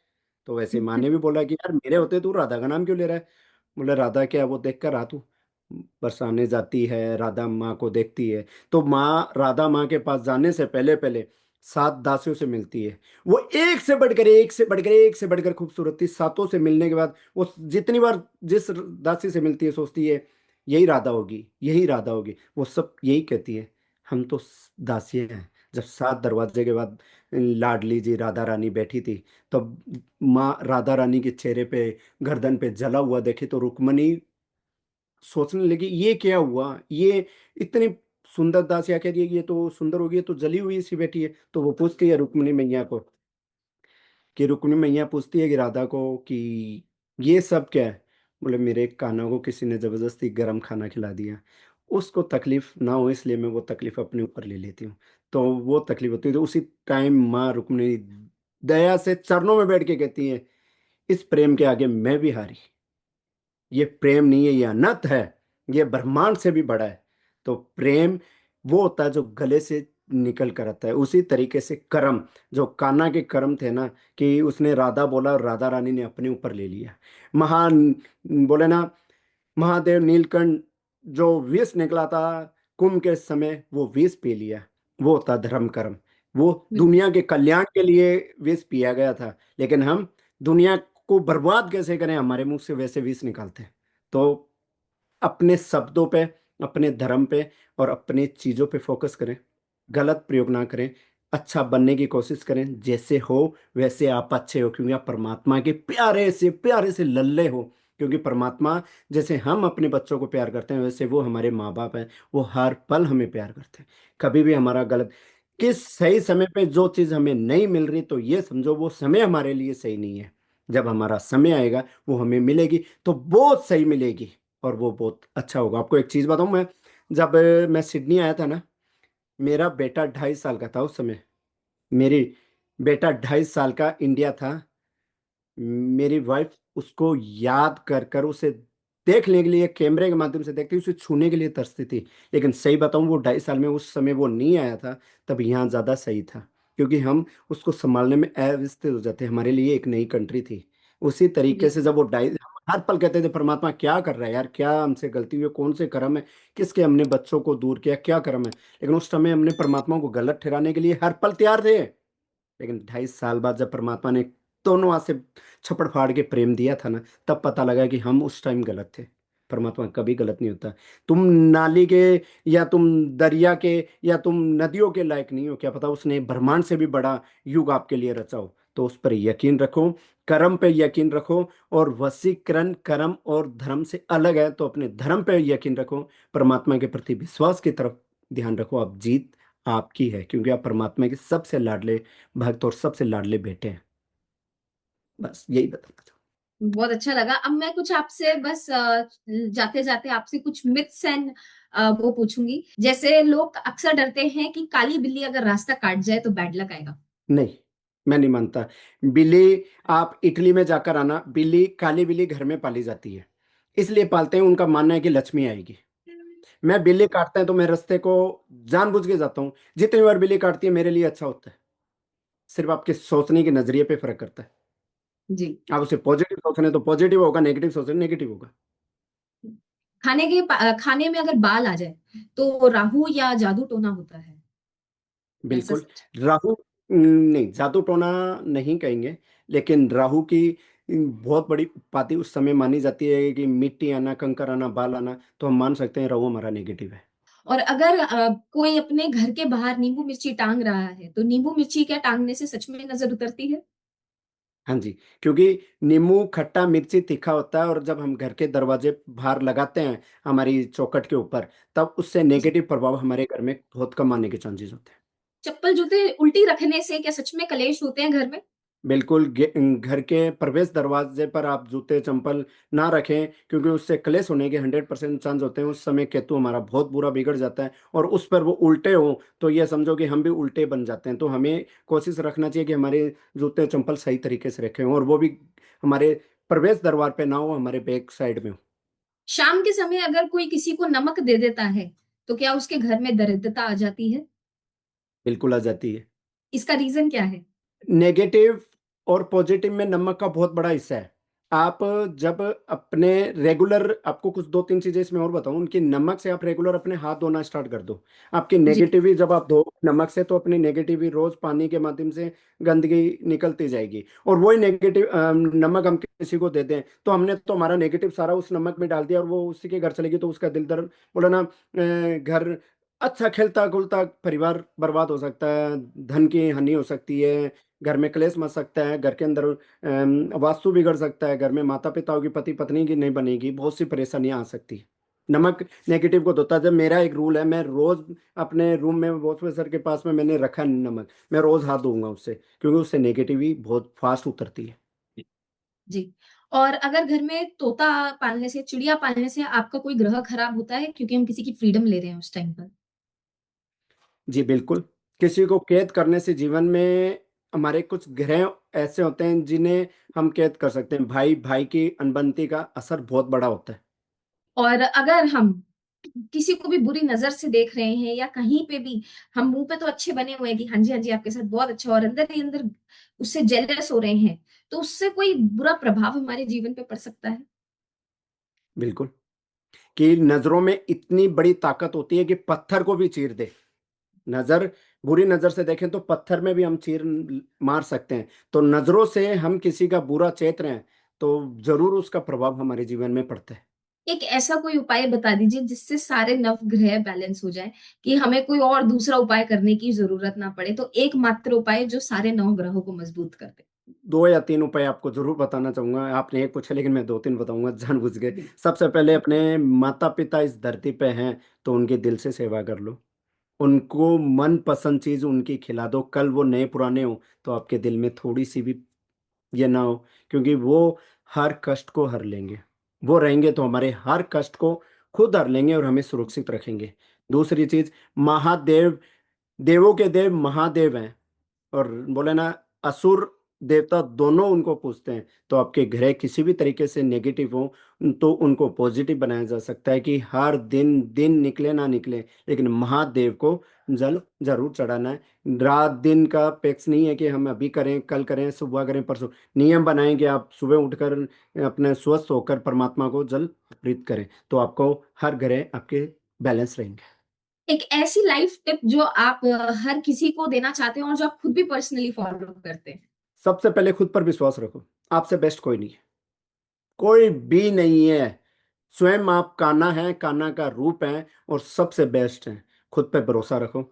Speaker 2: तो वैसे माँ ने भी बोला कि यार मेरे होते तू राधा का नाम क्यों ले रहा है। बोले राधा क्या, वो देख कर आ तू। बरसाने जाती है, राधा माँ को देखती है। तो माँ राधा माँ के पास जाने से पहले पहले 7 दासियों से मिलती है। वो एक से बढ़कर एक से बढ़कर एक से बढ़कर खूबसूरत थी। सातों से मिलने के बाद वो जितनी बार जिस दासी से मिलती है सोचती है यही राधा होगी, यही राधा होगी। वो सब यही कहती है, हम तो दासियां हैं। जब 7 दरवाजे के बाद लाडली जी राधा रानी बैठी थी, तब माँ राधा रानी के चेहरे पे, गर्दन पे जला हुआ देखे तो रुक्मणी सोचने लगी ये क्या हुआ। ये इतनी सुंदर दासियां कह रही है ये तो सुंदर होगी, ये तो जली हुई सी बैठी है। तो वो पूछती है रुक्मणी मैया को, कि रुक्मिणी मैया पूछती है कि राधा को कि ये सब क्या है। बोले मेरे कान्हा को किसी ने जबरदस्ती गर्म खाना खिला दिया। उसको तकलीफ ना हो इसलिए मैं वो तकलीफ अपने ऊपर ले लेती हूँ। तो वो तकलीफ होती है। तो उसी टाइम माँ रुक्मिणी दया से चरणों में बैठ के कहती है, इस प्रेम के आगे मैं भी हारी। ये प्रेम नहीं है, ये अनंत है। ये ब्रह्मांड से भी बड़ा है। तो प्रेम वो होता है जो गले से निकल कर आता है। उसी तरीके से कर्म, जो कान्हा के कर्म थे ना, कि उसने राधा बोला और राधा रानी ने अपने ऊपर ले लिया। महान बोले ना, महादेव नीलकंठ जो विष निकला था कुंभ के समय, वो विष पी लिया। वो होता धर्म कर्म। वो दुनिया के कल्याण के लिए विष पिया गया था। लेकिन हम दुनिया को बर्बाद कैसे करें, हमारे मुंह से वैसे विष निकालते हैं। तो अपने शब्दों पे, अपने धर्म पे और अपने चीजों पे फोकस करें। गलत प्रयोग ना करें। अच्छा बनने की कोशिश करें। जैसे हो वैसे आप अच्छे हो, क्योंकि आप परमात्मा के प्यारे से लल्ले हो। क्योंकि परमात्मा जैसे हम अपने बच्चों को प्यार करते हैं, वैसे वो हमारे माँ बाप हैं। वो हर पल हमें प्यार करते हैं। कभी भी हमारा गलत, किस सही समय पे जो चीज हमें नहीं मिल रही, तो ये समझो वो समय हमारे लिए सही नहीं है। जब हमारा समय आएगा वो हमें मिलेगी, तो बहुत सही मिलेगी। और वो बहुत अच्छा होगा। आपको एक चीज बताऊं, मैं जब मैं सिडनी आया था ना, मेरा बेटा 2.5 साल का था उस समय। मेरी बेटा 2.5 साल का इंडिया था। मेरी वाइफ उसको याद कर कर उसे देखने के लिए कैमरे के माध्यम से देखती, उसे छूने के लिए तरसती थी। लेकिन सही बताऊं, वो 2.5 साल में उस समय वो नहीं आया था, तब यहाँ ज्यादा सही था। क्योंकि हम उसको संभालने में अव्यवस्थित हो जाते, हमारे लिए एक नई कंट्री थी। उसी तरीके
Speaker 1: जी।
Speaker 2: से जब वो ढाई, हम हर पल कहते थे परमात्मा क्या कर रहा है यार, क्या हमसे गलती हुई है, कौन से कर्म है, किसके हमने बच्चों को दूर किया, क्या कर्म है। लेकिन उस समय हमने परमात्मा को गलत ठहराने के लिए हर पल तैयार थे। लेकिन 2.5 साल बाद जब परमात्मा ने दोनों हाथ से छप्पड़ फाड़ के प्रेम दिया था ना, तब पता लगा कि हम उस टाइम गलत थे। परमात्मा कभी गलत नहीं होता। तुम नाली के, या तुम दरिया के, या तुम नदियों के लायक नहीं हो, क्या पता उसने ब्रह्मांड से भी बड़ा युग आपके लिए रचा हो। तो उस पर यकीन रखो, कर्म पे यकीन रखो। और वशीकरण कर्म और धर्म से अलग है, तो अपने धर्म पे यकीन रखो। परमात्मा के प्रति विश्वास की तरफ ध्यान रखो। आप जीत आपकी है, क्योंकि आप परमात्मा के सबसे लाडले भक्त और सबसे लाडले बेटे हैं। बस यही बताना चाहूँ।
Speaker 1: बहुत अच्छा लगा। अब मैं कुछ आपसे बस जाते जाते आपसे कुछ मिथ्स एंड वो पूछूंगी। जैसे लोग अक्सर डरते हैं कि काली बिल्ली अगर रास्ता काट जाए तो बैड लक आएगा।
Speaker 2: नहीं, मैं नहीं मानता। बिल्ली, आप इटली में जाकर आना, बिल्ली, काली बिल्ली घर में पाली जाती है। इसलिए पालते हैं, उनका मानना है कि लक्ष्मी आएगी। मैं बिल्ली काटता है तो मैं रास्ते को जानबूझ के जाता हूँ। जितनी बार बिल्ली काटती है मेरे लिए अच्छा होता है। सिर्फ आपके सोचने के नजरिए पे फर्क करता है।
Speaker 1: जी।
Speaker 2: आप उसे पॉजिटिव सोच रहे हैं तो पॉजिटिव होगा, नेगेटिव सोच रहे हैं नेगेटिव होगा।
Speaker 1: खाने में अगर बाल आ जाए तो राहु या जादू टोना होता है। ऐसा
Speaker 2: बिल्कुल।
Speaker 1: सच?
Speaker 2: राहु नहीं, जादू टोना नहीं कहेंगे, लेकिन राहु की बहुत बड़ी उपाधि उस समय मानी जाती है कि मिट्टी आना, कंकर आना, बाल आना, तो हम मान सकते हैं राहु हमारा नेगेटिव है।
Speaker 1: और अगर कोई अपने घर के बाहर नींबू मिर्ची टांग रहा है, तो नींबू मिर्ची क्या टांगने से सच में नजर उतरती है?
Speaker 2: हाँ जी, क्योंकि नींबू खट्टा, मिर्ची तीखा होता है, और जब हम घर के दरवाजे बाहर लगाते हैं हमारी चौखट के ऊपर, तब उससे
Speaker 1: जी।
Speaker 2: नेगेटिव प्रभाव हमारे घर में बहुत कम आने के चांसेस होते हैं।
Speaker 1: चप्पल जूते उल्टी रखने से क्या सच में कलेश होते हैं घर में?
Speaker 2: बिल्कुल, घर के प्रवेश दरवाजे पर आप जूते चंपल ना रखें, क्योंकि उससे क्लेश होने के 100% चांस होते हैं। उस समय केतु हमारा बहुत बुरा बिगड़ जाता है, और उस पर वो उल्टे हो तो ये समझो कि हम भी उल्टे बन जाते हैं। तो हमें कोशिश रखना चाहिए कि हमारे जूते चंपल सही तरीके से रखें, और वो भी हमारे प्रवेश द्वार पे ना हो, हमारे बैक साइड में हो।
Speaker 1: शाम के समय अगर कोई किसी को नमक दे देता है, तो क्या उसके घर में दरिद्रता आ जाती है?
Speaker 2: बिल्कुल आ जाती है।
Speaker 1: इसका रीजन क्या है?
Speaker 2: नेगेटिव और पॉजिटिव में नमक का बहुत बड़ा हिस्सा है। आप जब अपने रेगुलर, आपको कुछ दो तीन चीजें इसमें और बताऊं, उनकी नमक से आप रेगुलर अपने हाथ धोना स्टार्ट कर दो। आपकी
Speaker 1: जी।
Speaker 2: नेगेटिव जब आप धो नमक से, तो अपनी नेगेटिव रोज पानी के माध्यम से गंदगी निकलती जाएगी। और वही नेगेटिव नमक हम किसी को दे दें, तो हमने तो हमारा नेगेटिव सारा उस नमक में डाल दिया, और वो उसी के घर चलेगी, तो उसका दिल दर्द, बोला ना, घर अच्छा खेलता खुलता परिवार बर्बाद हो सकता है, धन की हानि हो सकती है, घर में क्लेश मच सकता है, घर के अंदर वास्तु बिगड़ सकता है, घर में माता पिताओं की, पति पत्नी की नहीं बनेगी, बहुत सी परेशानियां आ सकती है। नमक नेगेटिव को धोता है। जब मेरा एक रूल है, मैं रोज अपने रूम में वॉश बेसिन के पास में मैंने रखा है नमक, मैं रोज हाथ धोऊंगा उससे, क्योंकि उससे नेगेटिव बहुत फास्ट उतरती है।
Speaker 1: जी। और अगर घर में तोता पालने से, चिड़िया पालने से आपका कोई ग्रह खराब होता है, क्योंकि हम किसी की फ्रीडम ले रहे हैं उस टाइम पर?
Speaker 2: जी बिल्कुल। किसी को कैद करने से जीवन में हमारे कुछ ग्रह ऐसे होते हैं जिन्हें हम कैद कर सकते हैं। भाई भाई की अनबनती का असर बहुत बड़ा होता है।
Speaker 1: और अगर हम किसी को भी बुरी नजर से देख रहे हैं, या कहीं पे भी हम मुंह पे तो अच्छे बने हुए हैं कि हाँ जी हाँ जी आपके साथ बहुत अच्छा, और अंदर ही अंदर उससे जेलस हो रहे हैं, तो उससे कोई बुरा प्रभाव हमारे जीवन पे पड़ सकता है?
Speaker 2: बिल्कुल, कि नजरों में इतनी बड़ी ताकत होती है कि पत्थर को भी चीर दे। नजर, बुरी नजर से देखें तो पत्थर में भी हम चीर मार सकते हैं। तो नजरों से हम किसी का बुरा चेत रहे हैं, तो जरूर उसका प्रभाव हमारे जीवन में पड़ता है।
Speaker 1: एक ऐसा कोई उपाय बता दीजिए जिससे सारे नवग्रह बैलेंस हो जाए, कि हमें कोई और दूसरा उपाय करने की जरूरत ना पड़े, तो एकमात्र उपाय जो सारे नवग्रहों को मजबूत कर दे।
Speaker 2: दो या तीन उपाय आपको जरूर बताना चाहूंगा। आपने एक पूछा, लेकिन मैं दो तीन बताऊंगा जानबूझ के। सबसे पहले, अपने माता पिता इस धरती पे हैं, तो उनके दिल से सेवा कर लो। उनको मन पसंद चीज उनकी खिला दो। कल वो नए पुराने हो तो आपके दिल में थोड़ी सी भी ये ना हो, क्योंकि वो हर कष्ट को हर लेंगे। वो रहेंगे तो हमारे हर कष्ट को खुद हर लेंगे, और हमें सुरक्षित रखेंगे। दूसरी चीज, महादेव, देवों के देव महादेव हैं, और बोले ना, असुर देवता दोनों उनको पूजते हैं। तो आपके ग्रह किसी भी तरीके से नेगेटिव हो, तो उनको पॉजिटिव बनाया जा सकता है, कि हर दिन दिन निकले ना निकले, लेकिन महादेव को जल जरूर चढ़ाना है। रात दिन का पेक्स नहीं है कि हम अभी करें, कल करें, सुबह करें, परसों। नियम बनाएं कि आप सुबह उठकर अपने स्वस्थ होकर परमात्मा को जल अर्पित करें, तो आपको हर ग्रह आपके बैलेंस रहेंगे।
Speaker 1: एक ऐसी लाइफ टिप जो आप हर किसी को देना चाहते हैं और जो आप खुद भी पर्सनली फॉलो करते हैं?
Speaker 2: सबसे पहले खुद पर विश्वास रखो। आपसे बेस्ट कोई नहीं है, कोई भी नहीं है। स्वयं आप कान्हा हैं, कान्हा का रूप हैं, और सबसे बेस्ट हैं। खुद पे भरोसा रखो।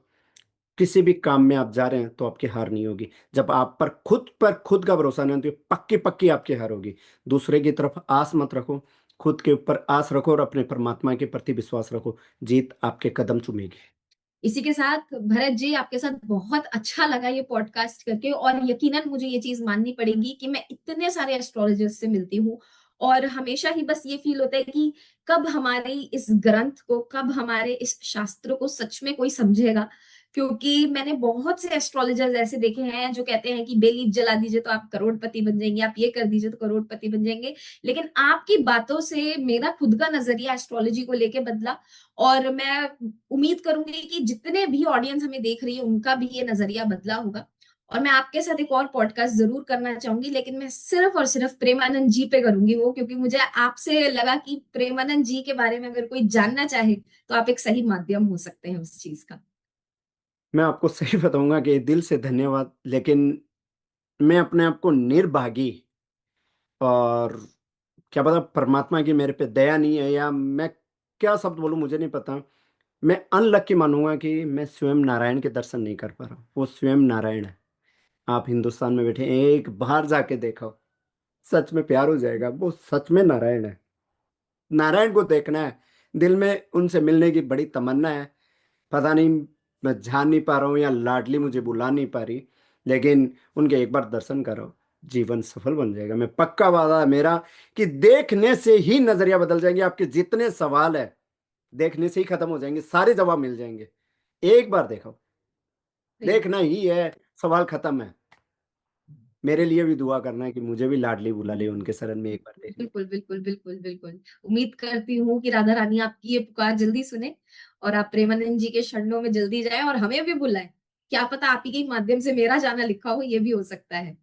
Speaker 2: किसी भी काम में आप जा रहे हैं तो आपकी हार नहीं होगी। जब आप पर खुद का भरोसा नहीं होता, तो पक्की पक्की आपकी हार होगी। दूसरे की तरफ आस मत रखो, खुद के ऊपर आस रखो, और अपने परमात्मा के प्रति विश्वास रखो। जीत आपके कदम चूमेगी।
Speaker 1: इसी के साथ भरत जी, आपके साथ बहुत अच्छा लगा ये पॉडकास्ट करके, और यकीनन मुझे ये चीज माननी पड़ेगी कि मैं इतने सारे एस्ट्रोलॉजर्स से मिलती हूँ, और हमेशा ही बस ये फील होता है कि कब हमारे इस ग्रंथ को, कब हमारे इस शास्त्र को सच में कोई समझेगा। क्योंकि मैंने बहुत से एस्ट्रोलॉजर्स ऐसे देखे हैं जो कहते हैं कि बेलीफ जला दीजिए तो आप करोड़पति बन जाएंगे, आप ये कर दीजिए तो करोड़पति बन जाएंगे। लेकिन आपकी बातों से मेरा खुद का नजरिया एस्ट्रोलॉजी को लेके बदला, और मैं उम्मीद करूंगी कि जितने भी ऑडियंस हमें देख रही है उनका भी ये नजरिया बदला होगा। और मैं आपके साथ एक और पॉडकास्ट जरूर करना चाहूंगी, लेकिन मैं सिर्फ और सिर्फ प्रेमानंद जी पे करूंगी वो, क्योंकि मुझे आपसे लगा कि प्रेमानंद जी के बारे में अगर कोई जानना चाहे तो आप एक सही माध्यम हो सकते हैं उस चीज का।
Speaker 2: मैं आपको सही बताऊंगा कि दिल से धन्यवाद, लेकिन मैं अपने आप को निर्भागी, और क्या पता परमात्मा की मेरे पे दया नहीं है, या मैं क्या शब्द बोलूं मुझे नहीं पता। मैं अनलक्की मानूंगा कि मैं स्वयं नारायण के दर्शन नहीं कर पा रहा हूं। वो स्वयं नारायण है। आप हिंदुस्तान में बैठे एक बार जाके देखो, सच में प्यार हो जाएगा। वो सच में नारायण है। नारायण को देखना है, दिल में उनसे मिलने की बड़ी तमन्ना है। पता नहीं मैं जान नहीं पा रहा हूँ या लाडली मुझे बुला नहीं पा रही, लेकिन उनके एक बार दर्शन करो, जीवन सफल बन जाएगा। मैं पक्का वादा है मेरा कि देखने से ही नजरिया बदल जाएंगे। आपके जितने सवाल है देखने से ही खत्म हो जाएंगे, सारे जवाब मिल जाएंगे। एक बार देखो,
Speaker 1: सही।
Speaker 2: देखना ही है, सवाल खत्म है। मेरे लिए भी दुआ करना है कि मुझे भी लाडली बुला ले उनके शरण में एक बार देखने।
Speaker 1: बिल्कुल बिल्कुल बिल्कुल बिल्कुल। उम्मीद करती हूँ कि राधा रानी आपकी ये पुकार जल्दी सुने और आप प्रेमानंद जी के शरणों में जल्दी जाएं और हमें भी बुलाएं। क्या पता आप ही के माध्यम से मेरा जाना लिखा हो, ये भी हो सकता है।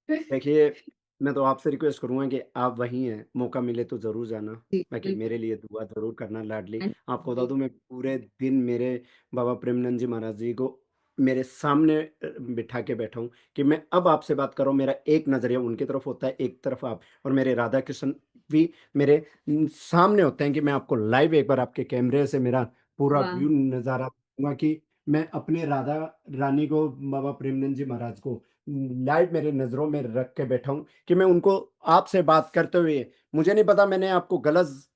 Speaker 2: देखिए, मैं तो आपसे रिक्वेस्ट करूंगा कि आप वहीं हैं, मौका मिले तो जरूर जाना।
Speaker 1: जी
Speaker 2: बाकी
Speaker 1: बिल्कुल।
Speaker 2: मेरे लिए दुआ जरूर करना लाडली। आपको बता
Speaker 1: जी
Speaker 2: दूं, मैं पूरे दिन मेरे बाबा प्रेमानंद जी महाराज जी को मेरे सामने बिठा के बैठा हूं कि मैं अब आपसे बात कर रहा हूं। मेरा एक नजरिया उनकी तरफ होता है, एक तरफ आप, और मेरे राधा कृष्ण भी मेरे सामने होते हैं कि मैं आपको लाइव एक बार आपके कैमरे से मेरा पूरा
Speaker 1: वाह।
Speaker 2: व्यू नजारा दूंगा कि मैं अपने राधा रानी को, बाबा प्रेमानंद जी महाराज को लाइव मेरे नजरों में रख के बैठा हूं कि मैं उनको आपसे बात करते हुए, मुझे नहीं पता मैंने आपको गलत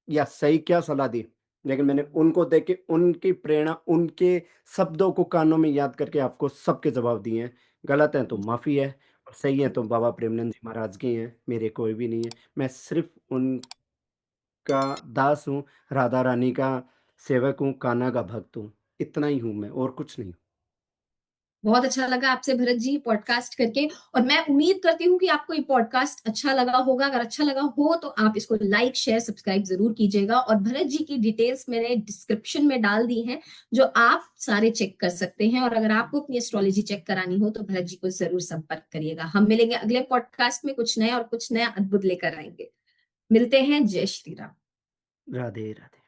Speaker 2: या सही क्या सलाह दी, लेकिन मैंने उनको देख के उनकी प्रेरणा, उनके शब्दों को कानों में याद करके आपको सबके जवाब दिए हैं। गलत है तो माफी है, और सही है तो बाबा प्रेमानंद जी महाराज के हैं, मेरे कोई भी नहीं है। मैं सिर्फ उनका दास हूँ, राधा रानी का सेवक हूँ, कान्हा का भक्त हूँ। इतना ही हूं मैं, और कुछ नहीं।
Speaker 1: बहुत अच्छा लगा आपसे भरत जी पॉडकास्ट करके। और मैं उम्मीद करती हूँ कि आपको ये पॉडकास्ट अच्छा लगा होगा। अगर अच्छा लगा हो तो आप इसको लाइक शेयर सब्सक्राइब जरूर कीजिएगा। और भरत जी की डिटेल्स मैंने डिस्क्रिप्शन में डाल दी हैं, जो आप सारे चेक कर सकते हैं। और अगर आपको अपनी एस्ट्रोलॉजी चेक करानी हो तो भरत जी को जरूर संपर्क करिएगा। हम मिलेंगे अगले पॉडकास्ट में, कुछ नया और कुछ नया अद्भुत लेकर आएंगे। मिलते हैं। जय श्री राम।
Speaker 2: राधे राधे।